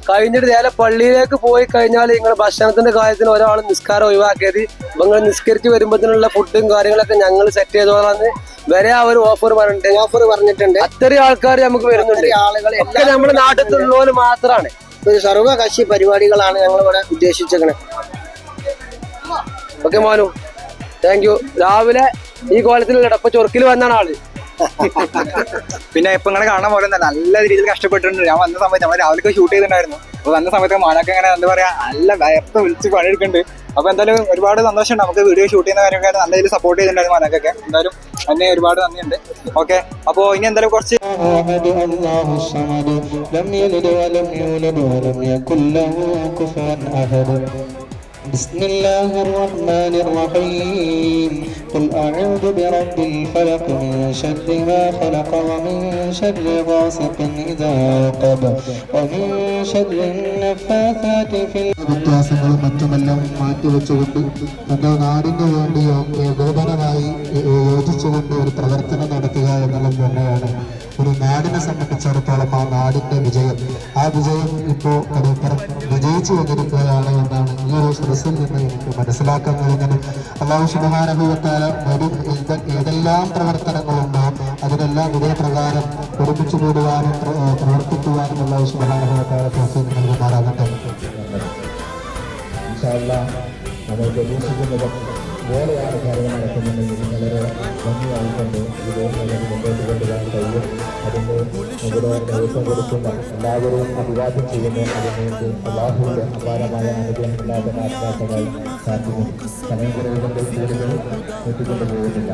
കഴിഞ്ഞിട്ട് നേരെ പള്ളിയിലേക്ക് പോയി കഴിഞ്ഞാൽ നിങ്ങൾ ഭക്ഷണത്തിന്റെ കാര്യത്തിന് ഒരാൾ നിസ്കാരം ഒഴിവാക്കിയത് നിങ്ങൾ നിസ്കരിച്ച് വരുമ്പോഴത്തേനുള്ള ഫുഡും കാര്യങ്ങളൊക്കെ ഞങ്ങൾ സെറ്റ് ചെയ്തോളാന്ന് വരെ അവർ ഓഫർ പറഞ്ഞിട്ടുണ്ട്. അത്രയും ആൾക്കാർ നമുക്ക് വരുന്നുണ്ട്. ആളുകൾ ഒക്കെ നമ്മുടെ നാട്ടിലുള്ളവര് മാത്രമാണ്. ഒരു സർവകക്ഷി പരിപാടികളാണ് ഞങ്ങളിവിടെ ഉദ്ദേശിച്ചേക്കുന്നത്. ഓക്കെ മോനു, താങ്ക് യു. രാവിലെ ഈ കോലത്തിൽ കിടപ്പ ചൊറുക്കിൽ വന്നാണ് ആള്. പിന്നെ ഇപ്പൊ ഇങ്ങനെ കാണാൻ പോലെ നല്ല രീതിയിൽ കഷ്ടപ്പെട്ടിട്ടുണ്ട്. ഞാൻ വന്ന സമയത്ത് നമ്മൾ രാവിലെ ഷൂട്ട് ചെയ്തിട്ടുണ്ടായിരുന്നു. അപ്പൊ വന്ന സമയത്ത് മാനൊക്കെ ഇങ്ങനെ എന്താ പറയാ നല്ല വയർത്ത് വിളിച്ച് പണിയെടുക്കുന്നുണ്ട്. അപ്പൊ എന്തായാലും ഒരുപാട് സന്തോഷമുണ്ട്. നമുക്ക് വീഡിയോ ഷൂട്ട് ചെയ്യുന്ന കാര്യമൊക്കെ നല്ല രീതിയിൽ സപ്പോർട്ട് ചെയ്തിട്ടുണ്ടായിരുന്നു മാനൊക്കെ. എന്തായാലും അതിനെ ഒരുപാട് നന്ദിയുണ്ട്. ഓക്കെ, അപ്പൊ ഇനി എന്തായാലും കുറച്ച് بسم الله الرحمن الرحيم قل أعوذ برب الفلق من شر ما خلق ومن شر غاسق إذا وقب ومن شر النفاثات في വ്യത്യാസങ്ങളും മറ്റുമെല്ലാം മാറ്റിവെച്ചുകൊണ്ട് തന്റെ നാടിന് വേണ്ടി ഏകോപനമായി യോജിച്ചുകൊണ്ട് ഒരു പ്രവർത്തനം നടത്തുക എന്നുള്ളത് തന്നെയാണ് ഒരു നാടിനെ സംബന്ധിച്ചിടത്തോളം ആ നാടിന്റെ വിജയം. ആ വിജയം ഇപ്പോൾ കടുപ്പുറം വിജയിച്ചു വന്നിരിക്കുകയാണ് എന്നാണ് ഈ ഒരു സദസ്സിൽ നിന്ന് എനിക്ക് മനസ്സിലാക്കാൻ കഴിഞ്ഞത്. അല്ലാഹു സുബ്ഹാനഹു വ തആല ഏതെല്ലാം പ്രവർത്തനങ്ങളുണ്ടോ അതിനെല്ലാം ഇതേ പ്രകാരം ഒരുമിച്ച് കൂടുവാനും പ്രവർത്തിക്കുവാനും അല്ലാഹു സുബ്ഹാനഹു വ തആല തൗഫീഖ് നൽകുമാറാകട്ടെ. ഇൻഷാ അല്ലാഹ് നമ്മൾ പ്രതീക്ഷിക്കുന്നത് പോലെയാണ് കാര്യങ്ങൾ നടക്കുന്നുണ്ടെങ്കിൽ വളരെ ഭംഗിയായിക്കൊണ്ട് ഇത് മുമ്പോട്ട് കൊണ്ടുപോകാൻ കഴിയും. അതിൻ്റെ മുകളിൽ ദിവസം കൊടുക്കുന്ന എല്ലാവരെയും അഭിവാദ്യം ചെയ്യുന്നു. അതിനുവേണ്ടി അല്ലാഹുവിന്റെ അപാരമായ അനുഗ്രഹമില്ലാതെ ആത്മാർത്ഥമായി പ്രാർത്ഥിക്കുന്നു. സമയം കുറവുകൊണ്ട് കൂടുതൽ എത്തിക്കൊണ്ടു പോകുന്നില്ല.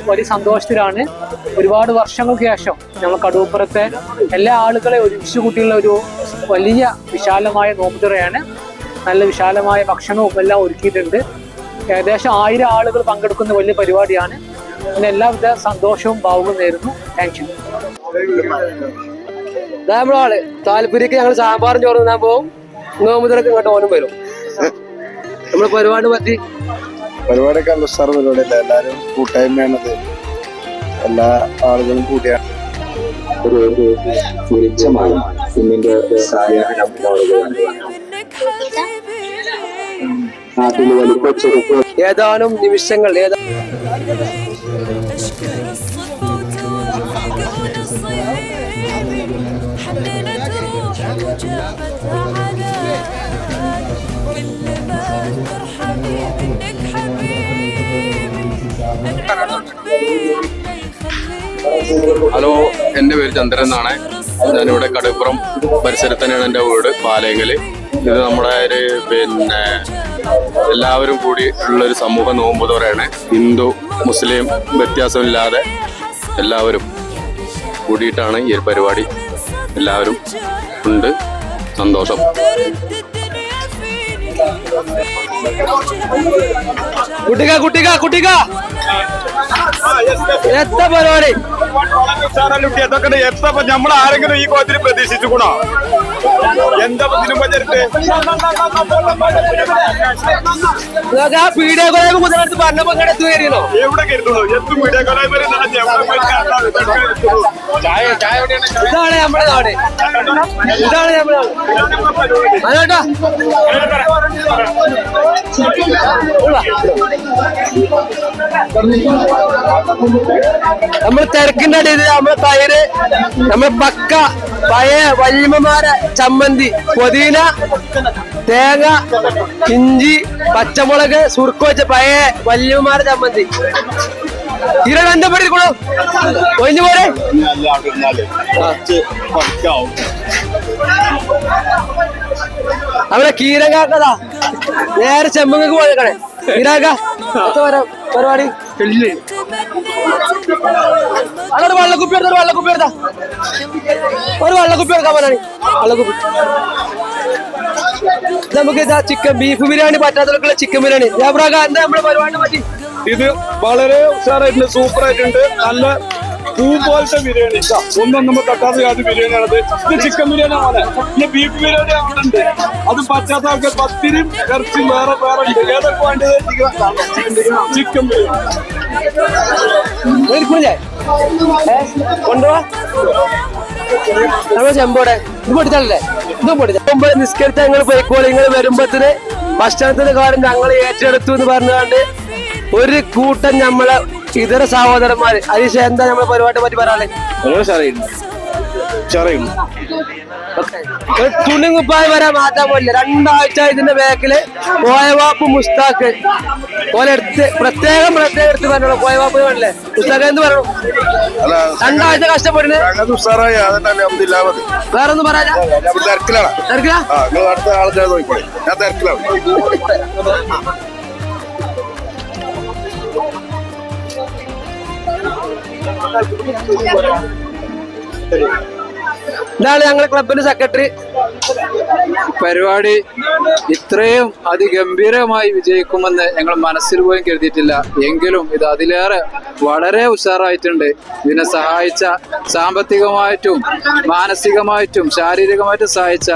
വലിയ സന്തോഷത്തിലാണ്. ഒരുപാട് വർഷങ്ങൾക്ക് ശേഷം നമ്മൾ കടുപ്പുറത്തെ എല്ലാ ആളുകളെ ഒരുമിച്ച് കൂട്ടിയുള്ള ഒരു വലിയ വിശാലമായ നോമ്പുതുറയാണ്. നല്ല വിശാലമായ ഭക്ഷണവും എല്ലാം ഒരുക്കിയിട്ടുണ്ട്. ഏകദേശം 1000 ആളുകൾ പങ്കെടുക്കുന്ന വലിയ പരിപാടിയാണ്. പിന്നെ എല്ലാവിധ സന്തോഷവും ഭാവുകയും നേരുന്നു. Thank you. നമ്മളാള് താല്പര്യക്ക് ഞങ്ങൾ സാമ്പാറും ചോറ് തിന്നാൻ പോകും. നോമ്പുതിരക്ക് ഇങ്ങോട്ട് ഓനും വരും. നമ്മള് പരിപാടി പറ്റി പരിപാടിയൊക്കെ നല്ല ഉഷാർ പരിപാടിയല്ല. എല്ലാവരും കൂട്ടായ്മയാണത്. എല്ലാ ആളുകളും കൂടിയാണ്. ഏതാനും നിമിഷങ്ങൾ ഹലോ, എൻ്റെ പേര് ചന്ദ്രൻ എന്നാണ്. ഞാനിവിടെ കടുപ്പുറം പരിസരത്ത് തന്നെയാണ് എൻ്റെ വീട്, പാലേങ്കല്. ഇത് നമ്മുടെ ഒരു എല്ലാവരും കൂടി ഉള്ളൊരു സമൂഹ നോമ്പുതോറയാണ്. ഹിന്ദു മുസ്ലിം വ്യത്യാസമില്ലാതെ എല്ലാവരും കൂടിയിട്ടാണ് ഈ ഒരു പരിപാടി. എല്ലാവരും ഉണ്ട്. സന്തോഷം. കുട്ടിക എത്ര പരിപാടി നമ്മൾ ആരെങ്കിലും ഈ കോലത്തിൽ പ്രതീക്ഷിച്ചുകൂടാ. എന്താ പീഡിയ കൊലയൊക്കെ മുതലെടുത്ത് പറഞ്ഞപ്പോ എത്തു കയറിയല്ലോ. എവിടെ കരുതുള്ളൂ? എന്ത് പീഡിയ ഇതാണ് നമ്മുടെ നാട്. ഇതാണ് നമ്മുടെ അതേട്ടാ നമ്മൾ തിരക്കിന്റെ അടിയിൽ നമ്മളെ തൈര്, നമ്മളെ പക്ക പഴയ വല്യമ്മമാരെ ചമ്മന്തി, പൊതീന, തേങ്ങ, ഇഞ്ചി, പച്ചമുളക്, സുർക്ക വെച്ച പഴയ വല്യമ്മമാരെ ചമ്മന്തി. ഇവരെ ബന്ധപ്പെട്ടിരിക്കണോ? ഒഴിഞ്ഞു പോരെ. അവിടെ കീരങ്കാക്കതാ നേരെ ചെമ്മങ്ങൾക്ക് പോയേക്കണേ. കീരാക്ക പരിപാടി അതൊരു വെള്ളക്കുപ്പി എടുത്ത ഒരു വെള്ളക്കുപ്പി എടുക്കാൻ പറഞ്ഞാണ്. വെള്ളക്കുപ്പി നമുക്ക് ഇതാ ചിക്കൻ ബീഫ് ബിരിയാണി പറ്റാത്തവർക്കുള്ള ചിക്കൻ ബിരിയാണി. ജാബ്രാക്ക എന്താ നമ്മുടെ പരിപാടി പറ്റി? ഇത് വളരെ ഉഷാറായിട്ടുണ്ട്, സൂപ്പർ ആയിട്ടുണ്ട്. നല്ല പൂ പോലത്തെ ബിരിയാണി. ഒന്നും നമ്മൾ തട്ടാത്ത യാതൊരു ബിരിയാണിയാണത്. ഇത് ചിക്കൻ ബിരിയാണി ആണ്. പിന്നെ ബീഫ് ബിരിയാണി അവിടെ ഉണ്ട്. അത് പറ്റാത്ത ആൾക്കാർ പത്തിരിയും ഇറച്ചിയും വേറെ ഉണ്ട്. ഏതൊക്കെ വേണ്ടത്? ചിക്കൻ ബിരിയാണി കൊണ്ടുപോവാ. നമ്മളെ ചെമ്പോടെ ഇത് പൊടിച്ചല്ലേ? ഇതും പൊടിച്ച നിസ്കരിച്ച ഞങ്ങൾ പോയിക്കോളി. നിങ്ങൾ വരുമ്പത്തിന് ഭക്ഷണത്തിന്റെ കാര്യം ഞങ്ങൾ ഏറ്റെടുത്തു എന്ന് പറഞ്ഞുകൊണ്ട് ഒരു കൂട്ടം നമ്മളെ ഇതര സഹോദരന്മാര്. അതിശ എന്താ നമ്മളെ പരിപാടിയെ പറ്റി പറയാനേ? തുണിങ്ങുപ്പായി വരാൻ മാറ്റാൻ പോലില്ല. 2 ആഴ്ച ഇതിന്റെ ബാക്കില് കോയവാപ്പ് മുസ്താഖ് പോലെ എടുത്ത് പ്രത്യേകം എടുത്ത് പറഞ്ഞോ. കോയവാപ്പ് വേണല്ലേ മുസ്താഖ് എന്ന് പറഞ്ഞു. 2 ആഴ്ച കഷ്ടപ്പെടുന്നത് വേറൊന്നും പറയാ. ഇതാണ് ഞങ്ങളുടെ ക്ലബിന്റെ സെക്രട്ടറി. പരിപാടി ഇത്രയും അതിഗംഭീരമായി വിജയിക്കുമെന്ന് ഞങ്ങൾ മനസ്സിൽ പോലും കരുതിയിട്ടില്ല. എങ്കിലും ഇത് അതിലേറെ വളരെ ഉഷാറായിട്ടുണ്ട്. ഇതിനെ സഹായിച്ച സാമ്പത്തികമായിട്ടും മാനസികമായിട്ടും ശാരീരികമായിട്ടും സഹായിച്ച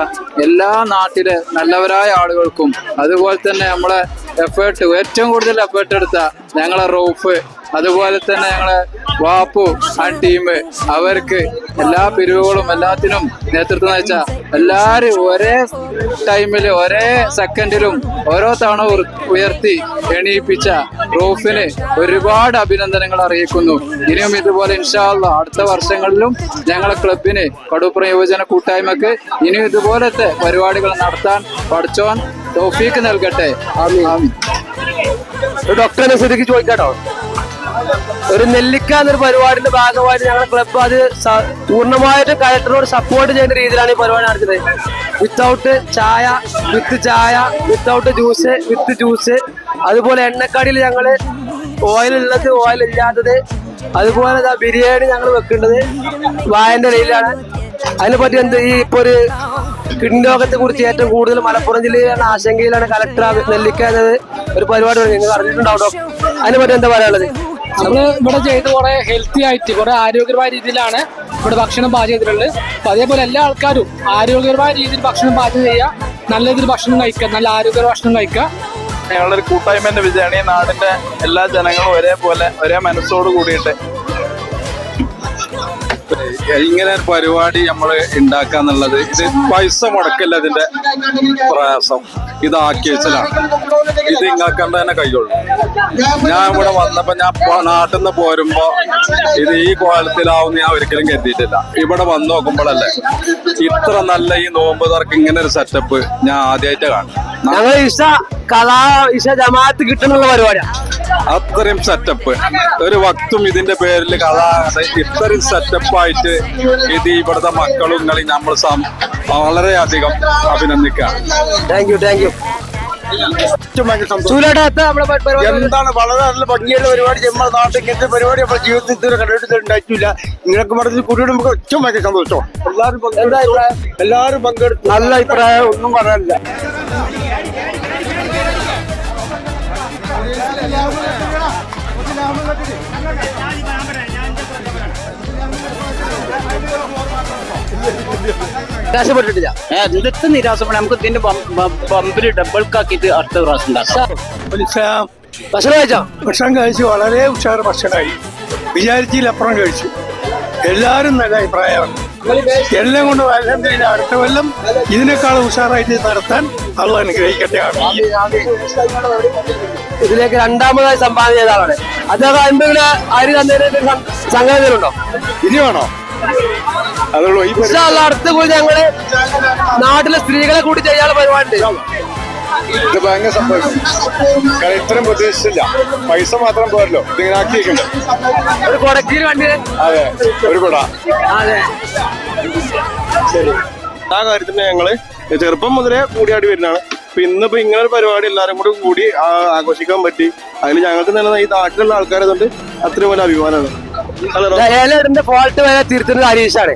എല്ലാ നാട്ടിലെ നല്ലവരായ ആളുകൾക്കും, അതുപോലെ തന്നെ നമ്മളെ ഏറ്റവും കൂടുതൽ എഫേർട്ട് എടുത്ത ഞങ്ങളെ റൌഫ്, അതുപോലെ തന്നെ ഞങ്ങളെ വാപ്പു ആ ടീം, അവർക്ക് എല്ലാ പിരിവുകളും എല്ലാത്തിനും നേതൃത്വം നയിച്ച എല്ലാവരും ഒരേ ടൈമില് ഒരേ സെക്കൻഡിലും ഓരോ തവണ ഉയർത്തി എണീപ്പിച്ച റൌഫിന് ഒരുപാട് അഭിനന്ദനങ്ങൾ അറിയിക്കുന്നു. ഇനിയും ഇതുപോലെ ഇൻഷാ അല്ലാഹ് അടുത്ത വർഷങ്ങളിലും ഞങ്ങളെ ക്ലബിന് കടുപ്പുറം യുവജന കൂട്ടായ്മക്ക് ഇനിയും ഇതുപോലത്തെ പരിപാടികൾ നടത്താൻ പഠിച്ചോൻ തൗഫീക്ക് നൽകട്ടെ. ഡോക്ടറിനെ ശരിക്ക് ചോദിക്കാട്ടോ. ഒരു നെല്ലിക്ക എന്നൊരു പരിപാടിന്റെ ഭാഗമായിട്ട് ഞങ്ങളുടെ ക്ലബ്ബ് അത് പൂർണ്ണമായിട്ട് കളക്ടറോട് സപ്പോർട്ട് ചെയ്യുന്ന രീതിയിലാണ് ഈ പരിപാടി നടത്തുന്നത്. വിത്തൗട്ട് ചായ, വിത്ത് ചായ, വിത്തൗട്ട് ജ്യൂസ്, വിത്ത് ജ്യൂസ്. അതുപോലെ എണ്ണക്കടിയിൽ ഞങ്ങള് ഓയിലുള്ളത്, ഓയിൽ ഇല്ലാത്തത്. അതുപോലെ ബിരിയാണി ഞങ്ങൾ വെക്കേണ്ടത് വായന്റെ ഇലയിലാണ്. അതിനെ പറ്റി എന്ത് ഈ ഇപ്പൊ ഒരു കിഡ്നി രോഗത്തെ കുറിച്ച് ഏറ്റവും കൂടുതൽ മലപ്പുറം ജില്ലയിലാണ് ആശങ്കയിലാണ് കലക്ടർ നെല്ലിക്ക എന്നത് ഒരു പരിപാടി നിങ്ങൾ അറിഞ്ഞിട്ടുണ്ടാവും ഡോക്ടർ, അതിനെ പറ്റി എന്താ പറയാനുള്ളത്? നമ്മള് ഇവിടെ ചെയ്ത് കുറെ ഹെൽത്തി ആയിട്ട് കുറെ ആരോഗ്യപരമായ രീതിയിലാണ് ഇവിടെ ഭക്ഷണം പാചകം ചെയ്തിട്ടുള്ളത്. അപ്പൊ അതേപോലെ എല്ലാ ആൾക്കാരും ആരോഗ്യപരമായ രീതിയിൽ ഭക്ഷണം പാചകം ചെയ്യുക, നല്ല രീതിയിൽ ഭക്ഷണം കഴിക്കുക, നല്ല ആരോഗ്യപര ഭക്ഷണം കഴിക്കുക. ഞങ്ങളുടെ ഒരു കൂട്ടായ്മന്റെ വിജയമാണ് ഈ നാടിന്റെ എല്ലാ ജനങ്ങളും ഒരേപോലെ ഒരേ മനസ്സോട് കൂടിയിട്ട് ഇങ്ങനെ ഒരു പരിപാടി നമ്മൾ ഉണ്ടാക്കാന്നുള്ളത് ഇത് പൈസ മുടക്കില്ല. ഇതിന്റെ പ്രയാസം ഇതാക്കി വെച്ചലാണ്. ഇത് ഇങ്ങാക്കണ്ട തന്നെ കഴിയുള്ളൂ. ഞാൻ ഇവിടെ വന്നപ്പോ ഞാൻ നാട്ടിൽ നിന്ന് പോരുമ്പോ ഇത് ഈ കോലത്തിലാവും ഞാൻ ഒരിക്കലും കരുതിയിട്ടില്ല. ഇവിടെ വന്ന് നോക്കുമ്പോഴല്ലേ ഇത്ര നല്ല ഈ നോമ്പ് തുറക്ക് ഇങ്ങനെ ഒരു സെറ്റപ്പ് ഞാൻ ആദ്യമായിട്ട് കാണും. ഞങ്ങൾ ഇഷ ജമാഅത്ത് കിട്ടുന്നുള്ള പരിപാടിയാണ്. അത്രയും സെറ്റപ്പ് ഒരു വക്തും ഇതിന്റെ പേരിൽ കഥ ഇത്രയും സെറ്റപ്പായിട്ട് ഇത് ഇവിടുത്തെ മക്കളും കളി നമ്മൾ വളരെയധികം അഭിനന്ദിക്കാം. Thank you. എന്താണ് വളരെ നല്ല ഭംഗിയുള്ള പരിപാടി. നമ്മുടെ നാട്ടിൽ ഇങ്ങനത്തെ പരിപാടി നമ്മുടെ ജീവിതത്തിൽ ഇതുവരെ കണ്ടിട്ടുണ്ടായിട്ടില്ല. നിങ്ങൾക്ക് പറഞ്ഞ കുട്ടിയോട് നമുക്ക് ഏറ്റവും ഭയങ്കര സന്തോഷം. എല്ലാവരും പങ്കെടുത്തു. നല്ല അഭിപ്രായം, ഒന്നും പറയാനില്ല. നിരാശപ്പെട്ടിട്ടില്ല. ഇതിട്ട് നിരാശപ്പെടാം. നമുക്ക് ഇതിന്റെ ബമ്പില് ഡബിൾക്കാക്കിയിട്ട് അടുത്ത പ്രാവശ്യം ഉണ്ടാക്കാം. ഭക്ഷണം കഴിച്ചോ? ഭക്ഷണം കഴിച്ചു, വളരെ ഉഷാറ് ഭക്ഷണമായി. വിചാരിച്ചതിലപ്പുറം കഴിച്ചു. എല്ലാവരും നല്ല അഭിപ്രായമാണ്. എല്ലാം കൊണ്ട് അൽഹംദുലില്ലാ അടുത്ത കൊല്ലം ഇതിനേക്കാൾ ഉഷാറായിട്ട് നടത്താൻ അള്ളാഹു അനുഗ്രഹിക്കട്ടെ. ഇതിലേക്ക് രണ്ടാമതായി സംഭാവന ചെയ്ത ആളാണ് അദ്ദേഹം. എന്തെങ്കിലും അരി തന്നതിന് സംഘടനകളുണ്ടോ? ഇനി വേണോ? അതുള്ളൂ. ഈ അടുത്ത കൂടി ഞങ്ങള് നാട്ടിലെ സ്ത്രീകളെ കൂടി ചെയ്യാനുള്ള പരിപാടി ഉണ്ട്. ഇത് ഭയങ്കര സന്തോഷം. കാരണം ഇത്രയും പ്രതീക്ഷിച്ചില്ല. പൈസ മാത്രം പോരല്ലോ, ഇതിങ്ങനെ ആക്കിയിട്ടുണ്ട്. ഒരു കൊടക്കീര് വണ്ടി. അതെ, ഒരു കുട. അതെ, ശരി. ആ കാര്യത്തിന് ഞങ്ങള് ചെറുപ്പം മുതലേ കൂടിയാടി വരുന്നതാണ്. അപ്പൊ ഇന്നിപ്പോ ഇങ്ങനെ ഒരു പരിപാടി എല്ലാവരും കൂടി ആഘോഷിക്കാൻ പറ്റി. അതിൽ ഞങ്ങൾക്ക് തന്നെ ഈ നാട്ടിലുള്ള ആൾക്കാരെ കൊണ്ട് അത്രയും വലിയ അഭിമാനമാണ്. ഇല ഇടുന്ന ഫോൾട്ട് വരെ തിരുത്തുന്നത് ഹരീഷാണ്.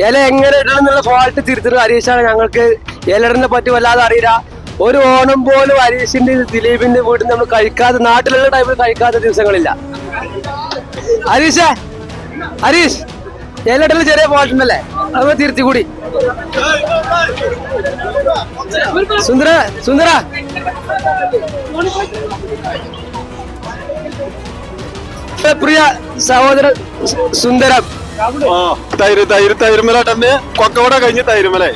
ഇല എങ്ങനെ ഇടണം എന്നുള്ള ഫോൾട്ട് തിരുത്തുന്നത് ഹരീഷാണ്. ഞങ്ങൾക്ക് ഇലയിടനെ പറ്റി വല്ലാതെ അറിയില്ല. ഒരു ഓണം പോലും ഹരീഷിന്റെ ദിലീപിന്റെ വീട്ടിൽ നമ്മൾ കഴിക്കാതെ, നാട്ടിലുള്ള ടൈമിൽ കഴിക്കാത്ത ദിവസങ്ങളില്ല. ഹരീഷ് ഇലയിടൽ ചെറിയ ഫോൾട്ട് ഉണ്ടല്ലേ, അത് തിരുത്തി കൂടി. സുന്ദര പ്രിയ സഹോദരൻ സുന്ദരം. തൈരുമല തന്നെ കൊക്കവട കഴിഞ്ഞ് തൈരുമലേ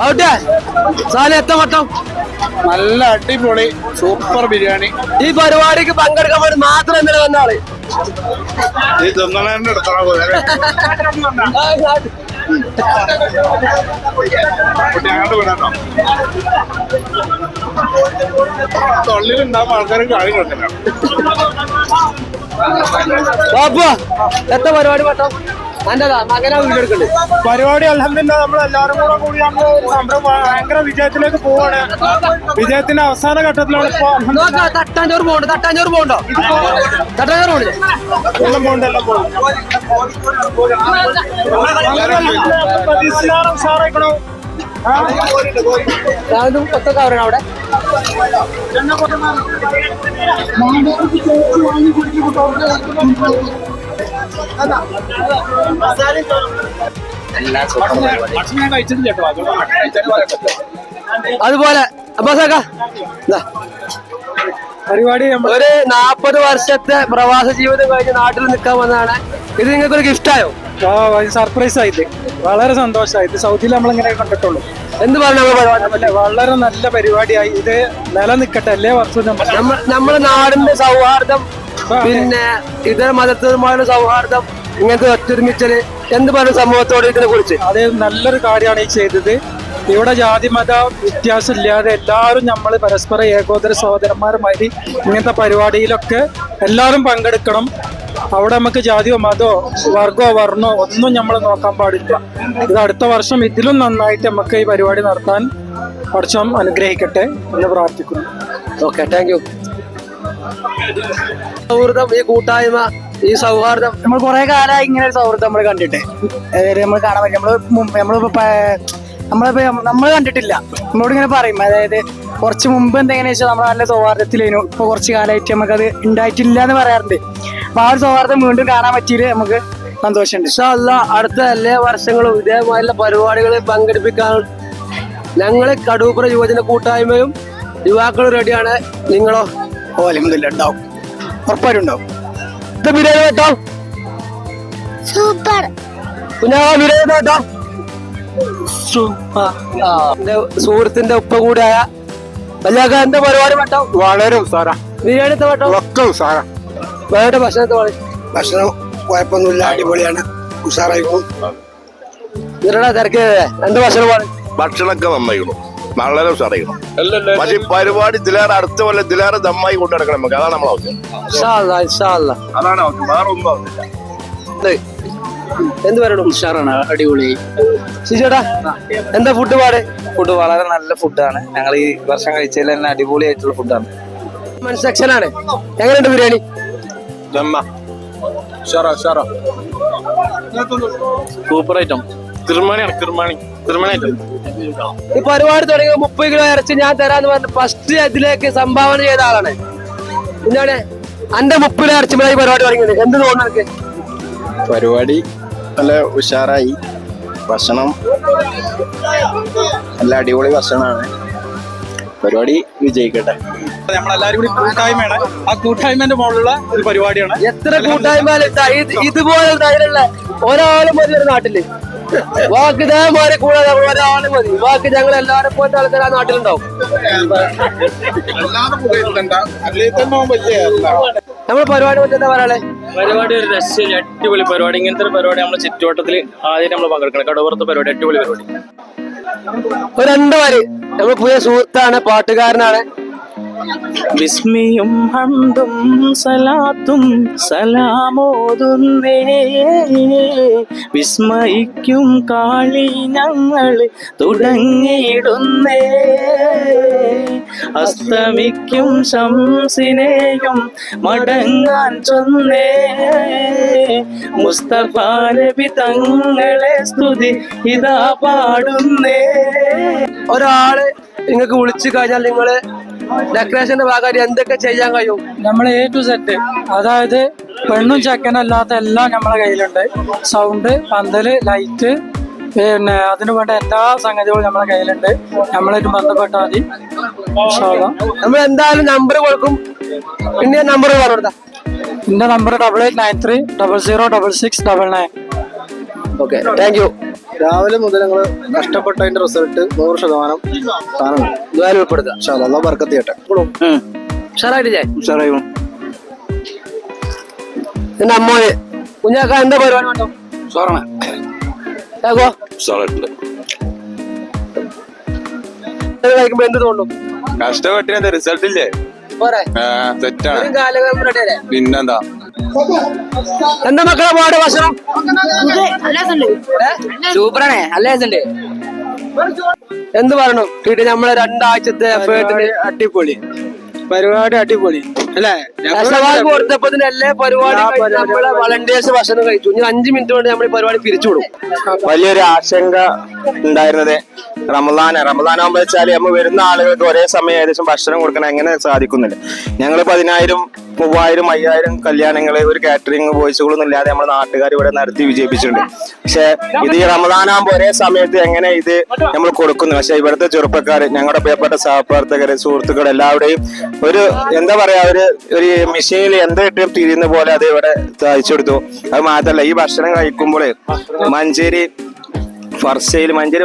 ഔട്ടെ സാല എത്ര മട്ടം. നല്ല അടിപൊളി സൂപ്പർ ബിരിയാണി. ഈ പരിപാടിക്ക് പങ്കെടുക്കാൻ വേണ്ടി മാത്രം ഇന്നലെ വന്ന ആള്. ഈ തിന്നണേന്റെ എടുത്തണ പോലെ അങ്ങോട്ട് വിടാട്ടോ. തൊള്ളിലുണ്ടാവുമ്പോ ആൾക്കാർക്ക് കാര്യം കൊടുത്തില്ല. ബാബു എത്ര പരിപാടി മട്ടം എന്റെതാ മകനാ വീടെടുക്കണ്ട്. പരിപാടി അൽഹംദുലില്ലാ നമ്മളെല്ലാരും കൂടി സംരംഭം ഭയങ്കര വിജയത്തിലേക്ക് പോവാണ്. വിജയത്തിന്റെ അവസാന ഘട്ടത്തിലാണ് ഇപ്പൊ. തട്ടാഞ്ചോറ് പോകണ്ടോ? തട്ടാഞ്ചോറ് പോകണ്ടോ? എല്ലാം പോകണ്ട, എല്ലാം പോകും. ഉഷാറായിക്കണോ? കൊത്തൊക്കെ അവരാണ് അവിടെ. അതുപോലെ പരിപാടി ഒരു 40 വർഷത്തെ പ്രവാസ ജീവിതം കഴിഞ്ഞ് നാട്ടിൽ നിൽക്കാൻ വന്നതാണ്. ഇത് നിങ്ങൾക്കൊരു ഗിഫ്റ്റായോ? സർപ്രൈസ് ആയിട്ട് വളരെ സന്തോഷമായി. സൗദിയിൽ നമ്മളിങ്ങനെ കണ്ടിട്ടുള്ളൂ. എന്ത് പറഞ്ഞു? വളരെ നല്ല പരിപാടിയായി. ഇത് നിലനിൽക്കട്ടെ എല്ലാ വർഷവും. നമ്മുടെ നാടിന്റെ സൗഹാർദ്ദം, പിന്നെ ഇതര മതത്തിലുമായുള്ള സൗഹാർദ്ദം, ഇങ്ങനത്തെ ഒത്തൊരുമിച്ചല് എന്ത് പറഞ്ഞു സമൂഹത്തോട് ഇതിനെ കുറിച്ച്? അത് നല്ലൊരു കാര്യമാണ് ഈ ചെയ്തത്. ഇവിടെ ജാതി മത വ്യത്യാസം ഇല്ലാതെ എല്ലാവരും നമ്മൾ പരസ്പര ഏകോദര സഹോദരന്മാരുമായി ഇങ്ങനത്തെ പരിപാടിയിലൊക്കെ എല്ലാവരും പങ്കെടുക്കണം. അവിടെ നമുക്ക് ജാതിയോ മതമോ വർഗമോ വർണ്ണോ ഒന്നും നമ്മൾ നോക്കാൻ പാടില്ല. ഇത് അടുത്ത വർഷം ഇതിലും നന്നായിട്ട് നമുക്ക് ഈ പരിപാടി നടത്താൻ വർഷം അനുഗ്രഹിക്കട്ടെ എന്ന് പ്രാർത്ഥിക്കുന്നു. Okay, thank you. സൗഹൃദം, ഈ കൂട്ടായ്മ, ഈ സൗഹാർദ്ദം നമ്മൾ കുറെ കാലമായി ഇങ്ങനെ ഒരു സൗഹൃദം നമ്മൾ കണ്ടിട്ട് നമ്മൾ കാണാൻ പറ്റും. നമ്മളിപ്പോ നമ്മൾ കണ്ടിട്ടില്ല. നമ്മളോട് ഇങ്ങനെ പറയും, അതായത് കുറച്ച് മുമ്പ് എന്തെങ്കിലും വെച്ചാൽ നമ്മൾ നല്ല സൗഹാർദ്ദത്തിലേനു, ഇപ്പൊ കുറച്ച് കാലമായിട്ട് നമുക്കത് ഉണ്ടായിട്ടില്ല എന്ന് പറയാറുണ്ട്. അപ്പൊ ആ ഒരു സൗഹാർദ്ദം വീണ്ടും കാണാൻ പറ്റിയിട്ട് നമുക്ക് സന്തോഷമുണ്ട്. ഇൻഷാ അല്ലാ അടുത്ത എല്ലാ വർഷങ്ങളും ഇതേമാതിരിയുള്ള പരിപാടികൾ പങ്കെടുപ്പിക്കാൻ ഞങ്ങള് കടൂപ്പുറ യുവജന കൂട്ടായ്മയും യുവാക്കളും റെഡിയാണ്. നിങ്ങളോ? ഓ അൽഹംദുലില്ലാ ഉണ്ടാവും, ഉറപ്പായിട്ടും ഉണ്ടാവും. ബിരിയാണി കേട്ടോ, സൂപ്പർ ബിരിയാണി കേട്ടോ, സൂപ്പർ. സുഹൃത്തിന്റെ ഉപ്പ കൂടിയായ വല്യാക്കാരന്റെ പരിപാടി കേട്ടോ, വളരെ ഉസാറാ. ബിരിയാണി കേട്ടോ, ഒക്കെ ഉസാറാ. വേറെ ഭക്ഷണത്തെ പറയും. ഭക്ഷണം കുഴപ്പമൊന്നുമില്ല, അടിപൊളിയാണ്, ഉഷാറായിരിക്കും. നിങ്ങളുടെ തിരക്ക് എന്ത് ഭക്ഷണം പറയും? ഭക്ഷണമൊക്കെ നന്നായിക്കണം, വളരെ ഉഷാറായിക്കണം. പക്ഷെ പരിപാടി ഇതിലേറെ അടുത്ത പോലെ ഇതിലേറെ ദമ്മായി കൊണ്ടു നടക്കണം നമുക്ക്. അതാണ് നമ്മളെ ആവശ്യം. ഇൻഷാ അല്ലാ, ഇൻഷാ അല്ലാ. അതാണ് ആവശ്യം, വേറെ ഒന്നും ആവശ്യമില്ല. എന്ത് പറയണം? ഉഷാറാണ്, അടിപൊളി. ചേട്ടാ എന്താ ഫുഡ് പാട്? ഫുഡ് വളരെ നല്ല ഫുഡാണ്. ഞങ്ങൾ ഈ വർഷം കഴിച്ചതിൽ തന്നെ അടിപൊളിയായിട്ടുള്ള ഫുഡാണ്. സെക്ഷനാണ്. എങ്ങനെയുണ്ട് ബിരിയാണി? Super item. കിർമാണിയാണ്, കിർമാണി ഐറ്റം. ഈ പരിപാടി തുടങ്ങിയ 30 കിലോ ഇറച്ചി ഞാൻ തരാന്ന് പറഞ്ഞു ഫസ്റ്റ് അതിലേക്ക് സംഭാവന ചെയ്ത ആളാണ്. എന്താണ് അന്റെ 30 കിലോ ഇറച്ചി ഈ പരിപാടി തുടങ്ങിയത്? എന്ത് തോന്നുന്നു? പരിപാടി നല്ല ഉഷാറായി. ഭക്ഷണം നല്ല അടിപൊളി ഭക്ഷണമാണ്. പരിപാടി വിജയിക്കട്ടെ. നമ്മളെല്ലാരും കൂടി കൂട്ടായ്മയാണ്. ആ കൂട്ടായ്മന്റെ മുകളിലുള്ള ഒരു പരിപാടിയാണ്. എത്ര കൂട്ടായ്മ ഇതുപോലെ ധൈര്യമുള്ള ഒരാളും മതി ഒരു നാട്ടില്. ബാക്കി ഇതേമാതിരി കൂടാതെ ഒരാളും മതി. ബാക്കി ഞങ്ങൾ എല്ലാവരും പോലത്തെ ആൾക്കാർ ആ നാട്ടിലുണ്ടാവും. നമ്മൾ പരിപാടി പറ്റി എന്താ പറയാളെ? പരിപാടി ഒരു രക്ഷയില്ല, അടിപൊളി പരിപാടി. ഇങ്ങനത്തെ ഒരു പരിപാടി നമ്മളെ ചുറ്റുവട്ടത്തിൽ ആദ്യം നമ്മൾ പങ്കെടുക്കണം. കടപ്പുറത്തെ പരിപാടി അടിപൊളി പരിപാടി. ഒരു 2 പേര് നമ്മൾ പുതിയ സുഹൃത്താണ്, പാട്ടുകാരനാണ്. ബിസ്മിയും ഹംദും സലാത്തും സലാമോതുന്നേ, വിസ്മയിക്കും കാളി ഞങ്ങൾ തുടങ്ങിയിടുന്നേ, അസ്തമിക്കും ശംസിനെയും മടങ്ങാൻ ചൊന്നേ, മുസ്തഫ നബി തങ്ങളെ സ്തുതി ഇതാ പാടുന്നേ. ഒരാള് നിങ്ങൾക്ക് വിളിച്ചു കഴിഞ്ഞാൽ നിങ്ങള് ഡെക്കറേഷന്റെ ഭാഗമായിട്ട് എന്തൊക്കെ ചെയ്യാൻ കഴിയും? നമ്മൾ A to Z, അതായത് പെണ്ണും ചെക്കനല്ലാത്ത എല്ലാം നമ്മളെ കയ്യിലുണ്ട്. സൗണ്ട്, പന്തല്, ലൈറ്റ്, പിന്നെ അതിനു വേണ്ട എല്ലാ സംഗതികളും നമ്മളെ കയ്യിലുണ്ട്. നമ്മളായിട്ട് ബന്ധപ്പെട്ടാൽ മതി. നമ്മൾ എന്തായാലും നമ്പർ കൊടുക്കും. പിന്നെ നമ്പർ പറഞ്ഞുകൊടുത്താ. എന്റെ നമ്പർ 8893 006699. Okay, thank you. രാവിലെ മുതൽ ഞങ്ങൾ കഷ്ടപ്പെട്ടതിന്റെ റിസൾട്ട് 100% കാണണം. ദ്വാരം ഉൾപ്പെടുത്താം. അല്ലാഹ് ബർക്കത്ത് ചെയ്യട്ടെ. ഉഷാറായിട്ട് ചെയ്യാം. ഉഷാറായി. എന്റെ അമ്മോന് കുഞ്ഞാക്ക എന്താ പരിപാടി കേട്ടോ? ഉഷാറാണ്. കേക്കോ ഉഷാറായിട്ടുണ്ട്. കഴിക്കുമ്പോ എന്ത് തോന്നും? കഷ്ടപ്പെട്ടിന്റെ റിസൾട്ട് ഇല്ലേ? പോരെ തെറ്റാണ്. കാലം റെഡിയല്ലേ? പിന്നെന്താ? എന്താ മക്കളെ പാട് ഭക്ഷണം? സൂപ്പറാണ്, നല്ല രസമുണ്ട്. എന്ത് പറയണു വീട്ടിൽ നമ്മളെ 2 ആഴ്ചത്തെ എഫേർട്ടിന്? അടിപൊളി പരിപാടി, അടിപൊളി അല്ലേ? കൊടുത്തപ്പോ എല്ലാ പരിപാടി നമ്മളെ വളണ്ടിയേഴ്സ് ഭക്ഷണം കഴിച്ചു. ഇനി 5 മിനിറ്റ് കൊണ്ട് നമ്മൾ ഈ പരിപാടി പിരിച്ചുവിടും. വലിയൊരു ആശങ്ക ഉണ്ടായിരുന്നത് റമദാനാകുമ്പോ വെച്ചാല് നമ്മൾ വരുന്ന ആളുകൾക്ക് ഒരേ സമയം ഏകദേശം ഭക്ഷണം കൊടുക്കണം, എങ്ങനെ സാധിക്കുന്നില്ല. ഞങ്ങൾ 10,000, 3,000, 5,000 കല്യാണങ്ങള് ഒരു കാറ്ററിംഗ് ബോയ്സുകളൊന്നും ഇല്ലാതെ നമ്മുടെ നാട്ടുകാർ ഇവിടെ നടത്തി വിജയിപ്പിച്ചിട്ടുണ്ട്. പക്ഷെ ഇത് ഈ റമദാനാകുമ്പോ ഒരേ സമയത്ത് എങ്ങനെ ഇത് നമ്മൾ കൊടുക്കുന്നു? പക്ഷെ ഇവിടുത്തെ ചെറുപ്പക്കാർ, ഞങ്ങളുടെ പ്രിയപ്പെട്ട സഹപ്രവർത്തകര്, സുഹൃത്തുക്കൾ എല്ലാവരുടെയും ഒരു എന്താ പറയാ, ഒരു മെഷീനിൽ എന്തിട്ടും തിരിയുന്ന പോലെ അത് ഇവിടെ തയ്ച്ചു കൊടുത്തു. അത് മാത്രല്ല, ഈ ഭക്ഷണം കഴിക്കുമ്പോൾ മഞ്ചേരി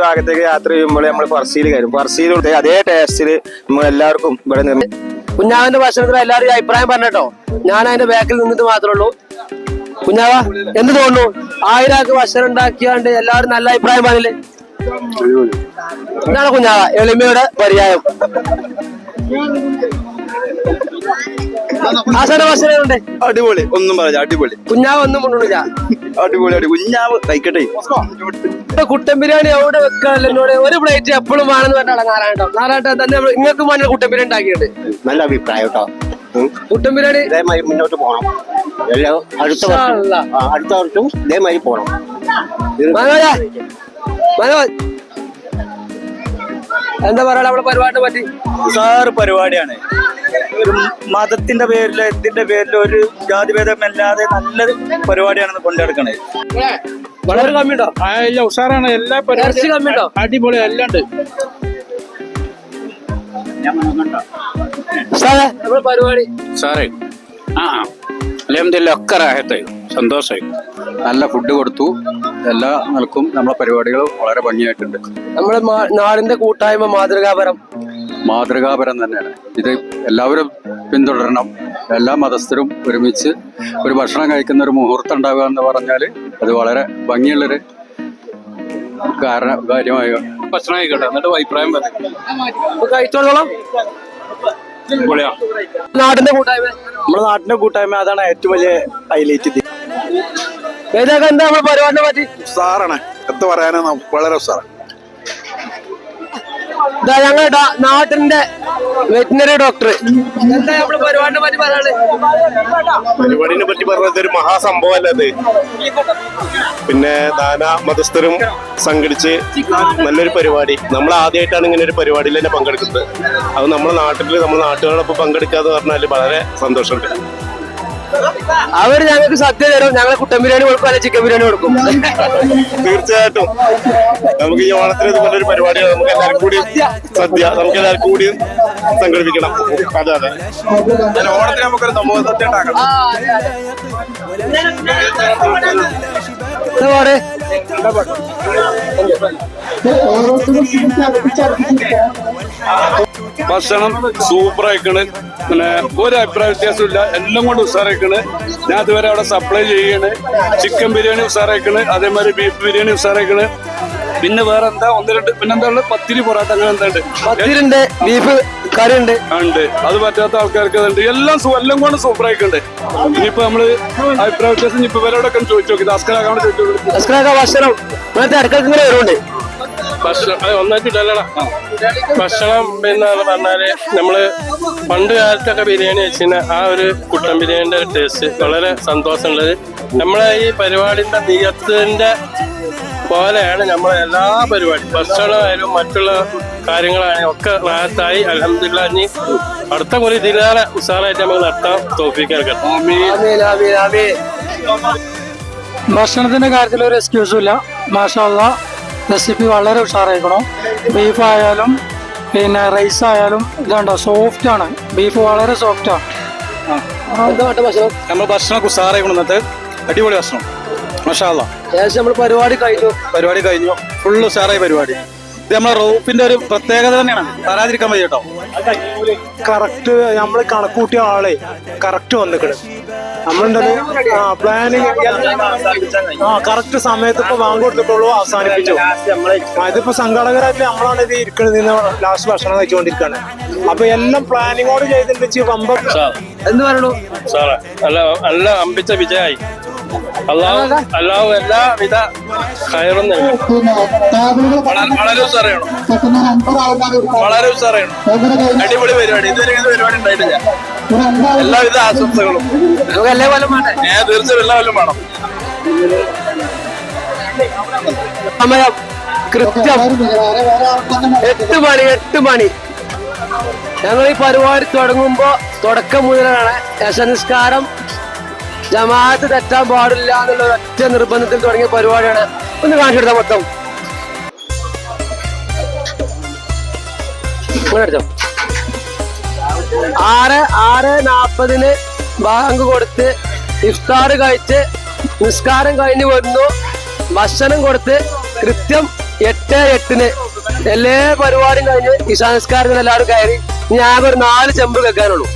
ഭാഗത്തേക്ക് യാത്ര ചെയ്യുമ്പോൾ നമ്മൾ ഫർസിയിൽ കയറും. ഫർസിയിൽ അതേ ടേസ്റ്റില് നമ്മൾ എല്ലാവർക്കും ഇവിടെ നിന്ന്. കുഞ്ഞാവിന്റെ ഭക്ഷണത്തിന് എല്ലാവരും അഭിപ്രായം പറഞ്ഞോ. ഞാൻ അതിന്റെ ബാക്കിൽ നിന്നിട്ട് മാത്രമേ ഉള്ളൂ. കുഞ്ഞാവ എന്ത് തോന്നുന്നു? 1000 ആൾക്ക് ഭക്ഷണം ഉണ്ടാക്കിയാണ്ട് എല്ലാവരും നല്ല അഭിപ്രായം പറഞ്ഞില്ലേ? എന്താണ് കുഞ്ഞാവ എളിമയുടെ പര്യായം? ആസാന ഭക്ഷണമുണ്ട്. അടിപൊളി, ഒന്നും പറയാ, അടിപൊളി. കുഞ്ഞാവ് ഒന്നും കൊണ്ടുപോയില്ല. അടിപൊളി, കുഞ്ഞാവ് കഴിക്കട്ടെ. കുട്ടൻ ബിരിയാണി എവിടെ വെക്കാറില്ല എന്നോട്. ഒരു പ്ലേറ്റ് എപ്പോഴും വേണമെന്ന് പറഞ്ഞാൽ നാരായണ തന്നെ നിങ്ങൾക്ക് വേണ്ടി കുട്ടൻ ബിരിയാണി ഉണ്ടാക്കിയിട്ട്. നല്ല അഭിപ്രായം കേട്ടോ. കുട്ടൻ ബിരിയാണി ഇതേമാതിരി മുന്നോട്ട് പോകണം. അടുത്ത വർഷം ഇതേമാതിരി പോകണം. മനോജ് എന്താ പറയാ നമ്മുടെ പരിപാടിനെ പറ്റി? ഉഷാറ് പരിപാടിയാണ്. ഒരു മതത്തിന്റെ പേരിലോ എന്തിന്റെ പേരിലോ ഒരു ജാതിഭേദമല്ലാതെ നല്ലൊരു പരിപാടിയാണ് കൊണ്ടുനടക്കണേ. വളരെ കമ്മിയുണ്ടോ? ഇല്ല, ഉഷാറാണ്. എല്ലാ ഇറച്ചി കമ്മിയുണ്ടോ? അടിപൊളി എല്ലാം ഉണ്ട്. നമ്മുടെ പരിപാടി സാറേ അൽഹംദുലില്ലാ ഒക്കെ റാഹത്തായി, സന്തോഷമായി. നല്ല ഫുഡ് കൊടുത്തു. എല്ലാ നിലക്കും നമ്മളെ പരിപാടികൾ വളരെ ഭംഗിയായിട്ടുണ്ട്. നമ്മുടെ നാടിന്റെ കൂട്ടായ്മ മാതൃകാപരം തന്നെയാണ്. ഇത് എല്ലാവരും പിന്തുടരണം. എല്ലാ മതസ്ഥരും ഒരുമിച്ച് ഒരു ഭക്ഷണം കഴിക്കുന്ന ഒരു മുഹൂർത്തം ഉണ്ടാവുക എന്ന് പറഞ്ഞാൽ അത് വളരെ ഭംഗിയുള്ളൊരു കാര്യമായ ഭക്ഷണം ആയിക്കോട്ടെ. എന്നിട്ട് അഭിപ്രായം പറയും. കഴിച്ചോളാം. നാടിന്റെ കൂട്ടായ്മ, നമ്മുടെ നാട്ടിന്റെ കൂട്ടായ്മ അതാണ് ഏറ്റവും വലിയ ഹൈലൈറ്റ്. എന്താ നമ്മുടെ പരിപാടിനെ പറ്റി? ഉഷാറാണ്. എന്ത് പറയാനാണ്, വളരെ ഉഷാറാണ്. ഞങ്ങളുടെ നാട്ടിന്റെ വെറ്റിനറി ഡോക്ടർ. എന്താ നമ്മുടെ പരിപാടിനെ പറ്റി പറയാനുള്ളത്? പരിപാടിനെ പറ്റി പറഞ്ഞത് ഒരു മഹാസംഭവം അല്ലേ അത്. പിന്നെ നാനാ മതസ്ഥരും സംഘടിച്ച് നല്ലൊരു പരിപാടി. നമ്മൾ ആദ്യമായിട്ടാണ് ഇങ്ങനെ ഒരു പരിപാടിയിൽ തന്നെ പങ്കെടുക്കുന്നത്. അത് നമ്മുടെ നാട്ടുകാരോടൊപ്പം പങ്കെടുക്കാന്ന് പറഞ്ഞാൽ വളരെ സന്തോഷമുണ്ട്. അവര് ഞങ്ങൾക്ക് സദ്യ തരും. ഞങ്ങളെ കുട്ടൻ ബിരിയാണി കൊടുക്കും, അല്ലെ ചിക്കൻ ബിരിയാണി കൊടുക്കും. തീർച്ചയായിട്ടും നമുക്ക് ഈ ഓണത്തിന് ഇതുപോലൊരു പരിപാടി നമുക്ക് എല്ലാവർക്കും കൂടി സദ്യ നമുക്ക് എല്ലാവർക്കും കൂടി സംഘടിപ്പിക്കണം. അതെ അതെ, ഓണത്തിന് നമുക്കൊരു സംഭവ സദ്യ ഉണ്ടാക്കണം. ഭക്ഷണം സൂപ്പർ ആയിക്കണ്. പിന്നെ ഒരു അഭിപ്രായ വ്യത്യാസം ഇല്ല. എല്ലാം കൊണ്ട് ഉഷാറായിക്കണ്. ഞാൻ ഇതുവരെ അവിടെ സപ്ലൈ ചെയ്യാണ്. ചിക്കൻ ബിരിയാണി ഉഷാറായിക്കണ്, അതേമാതിരി ബീഫ് ബിരിയാണി ഉഷാറായിക്കണ്. പിന്നെ വേറെ എന്താ പിന്നെന്താ ഉള്ളത്? പത്തിരി പൊറാട്ട അങ്ങനെ എന്താ ഉണ്ട്? പത്തിരിണ്ട്, ബീഫ് കറി ഉണ്ട്. അത് പറ്റാത്ത ആൾക്കാർക്ക് അതുണ്ട്. എല്ലാം കൊണ്ട് സൂപ്പർ ആയിക്കണ്ട്. ഇനിയിപ്പോ നമ്മള് അഭിപ്രായ വ്യത്യാസം ഇനിയിപ്പോ ഇവരോടൊക്കെ ചോദിച്ചു നോക്കി. അസ്കറാക്കാൻ ചോദിച്ചു നോക്കി. ഭക്ഷണം ഇടയ്ക്കൊക്കെ ഇങ്ങനെ വരുന്നുണ്ട്. ഒന്നായിട്ടില്ലല്ലടാ ഭക്ഷണം എന്ന് പറഞ്ഞാല് നമ്മള് പണ്ട് കാലത്തൊക്കെ ബിരിയാണി വെച്ചിരുന്ന ആ ഒരു കുട്ടൻ ബിരിയാണിന്റെ ടേസ്റ്റ് വളരെ സന്തോഷമുള്ളത്. നമ്മളെ ഈ പരിപാടിന്റെ നിയത്തിന്റെ പോലെയാണ് നമ്മളെ എല്ലാ പരിപാടി. ഭക്ഷണമായാലും മറ്റുള്ള കാര്യങ്ങളായാലും ഒക്കെ റാഹത്തായി. അൽഹംദുലില്ലാ. ഇനി അടുത്ത കുറി ഇതിലേറെ ഉഷാറായിട്ട് നമുക്ക് നടത്താം. തോഫീക്ക്. ഭക്ഷണത്തിന്റെ കാര്യത്തിൽ ഒരു എക്സ്ക്യൂസും ഇല്ല. മാഷാ അല്ലാഹ്, റെസിപ്പി വളരെ ഉഷാറായിരിക്കണം. ബീഫ് ആയാലും പിന്നെ റൈസ് ആയാലും ഇതുണ്ടോ സോഫ്റ്റ് ആണ്. ബീഫ് വളരെ സോഫ്റ്റ് ആണ്. നമ്മൾ ഭക്ഷണം ഉഷാറായിക്കണം. ഇന്നത്തെ അടിപൊളി ഭക്ഷണം. മാഷാ അല്ലാഹ്. ഏകദേശം നമ്മൾ പരിപാടി കഴിഞ്ഞു. ഫുള്ള് ഉഷാറായി പരിപാടി. ഇത് നമ്മളെ റൂഫിന്റെ ഒരു പ്രത്യേകത തന്നെയാണ്. പറയാതിരിക്കാൻ വയ്യ കേട്ടോ. കറക്റ്റ് നമ്മൾ കണക്കൂട്ടിയ ആളെ കറക്റ്റ് വന്നിക്കണ്. നമ്മളുണ്ടത് പ്ലാനിങ് കറക്റ്റ് സമയത്ത് ഇപ്പൊ വാങ്ങി കൊടുത്തിട്ടുള്ളൂ, അവസാനിപ്പിച്ചു. ഇതിപ്പോ സംഘാടകരായിട്ട് നമ്മളാണ് ഇത് ഇരിക്കുന്നത്. ലാസ്റ്റ് ഭക്ഷണം കഴിച്ചുകൊണ്ടിരിക്കുകയാണ്. അപ്പൊ എല്ലാം പ്ലാനിങ്ങോട് ചെയ്തിട്ട് വമ്പ എന്ന് പറയണു. നല്ല അമ്പിച്ച വിജയായി. അല്ലാഹു എല്ലാവിധ ഖൈറും നൽകും. വളരെ ഉഷാറാണ്. അടിപൊളി പരിപാടി. ഇതുവരെ പരിപാടി ഉണ്ടായിട്ടില്ല. എല്ലാവിധ ആശംസകളും. തീർച്ചയായും എല്ലാ കൊല്ലം വേണം. സമയം കൃത്യം 8 മണി. ഞങ്ങൾ ഈ പരിപാടി തുടക്കം മുതലാണ് യശനിസ്കാരം ജമാഅത്ത് തെറ്റാൻ പാടില്ല എന്നുള്ള ഒറ്റ നിർബന്ധത്തിൽ തുടങ്ങിയ പരിപാടിയാണ്. ഒന്ന് കാണിച്ചെടുത്ത മൊത്തം 6:40 ബാങ്ക് കൊടുത്ത് ഇഫ്താർ കഴിച്ച് നിസ്കാരം കഴിഞ്ഞ് വന്നു. ഭക്ഷണം കൊടുത്ത് കൃത്യം 8:08 എല്ലാ പരിപാടിയും കഴിഞ്ഞ് ഇശാ നിസ്കാരത്തിന് എല്ലാവരും കയറി. ഞാൻ ഒരു 4 ചെമ്പ് വെക്കാനുള്ളൂ.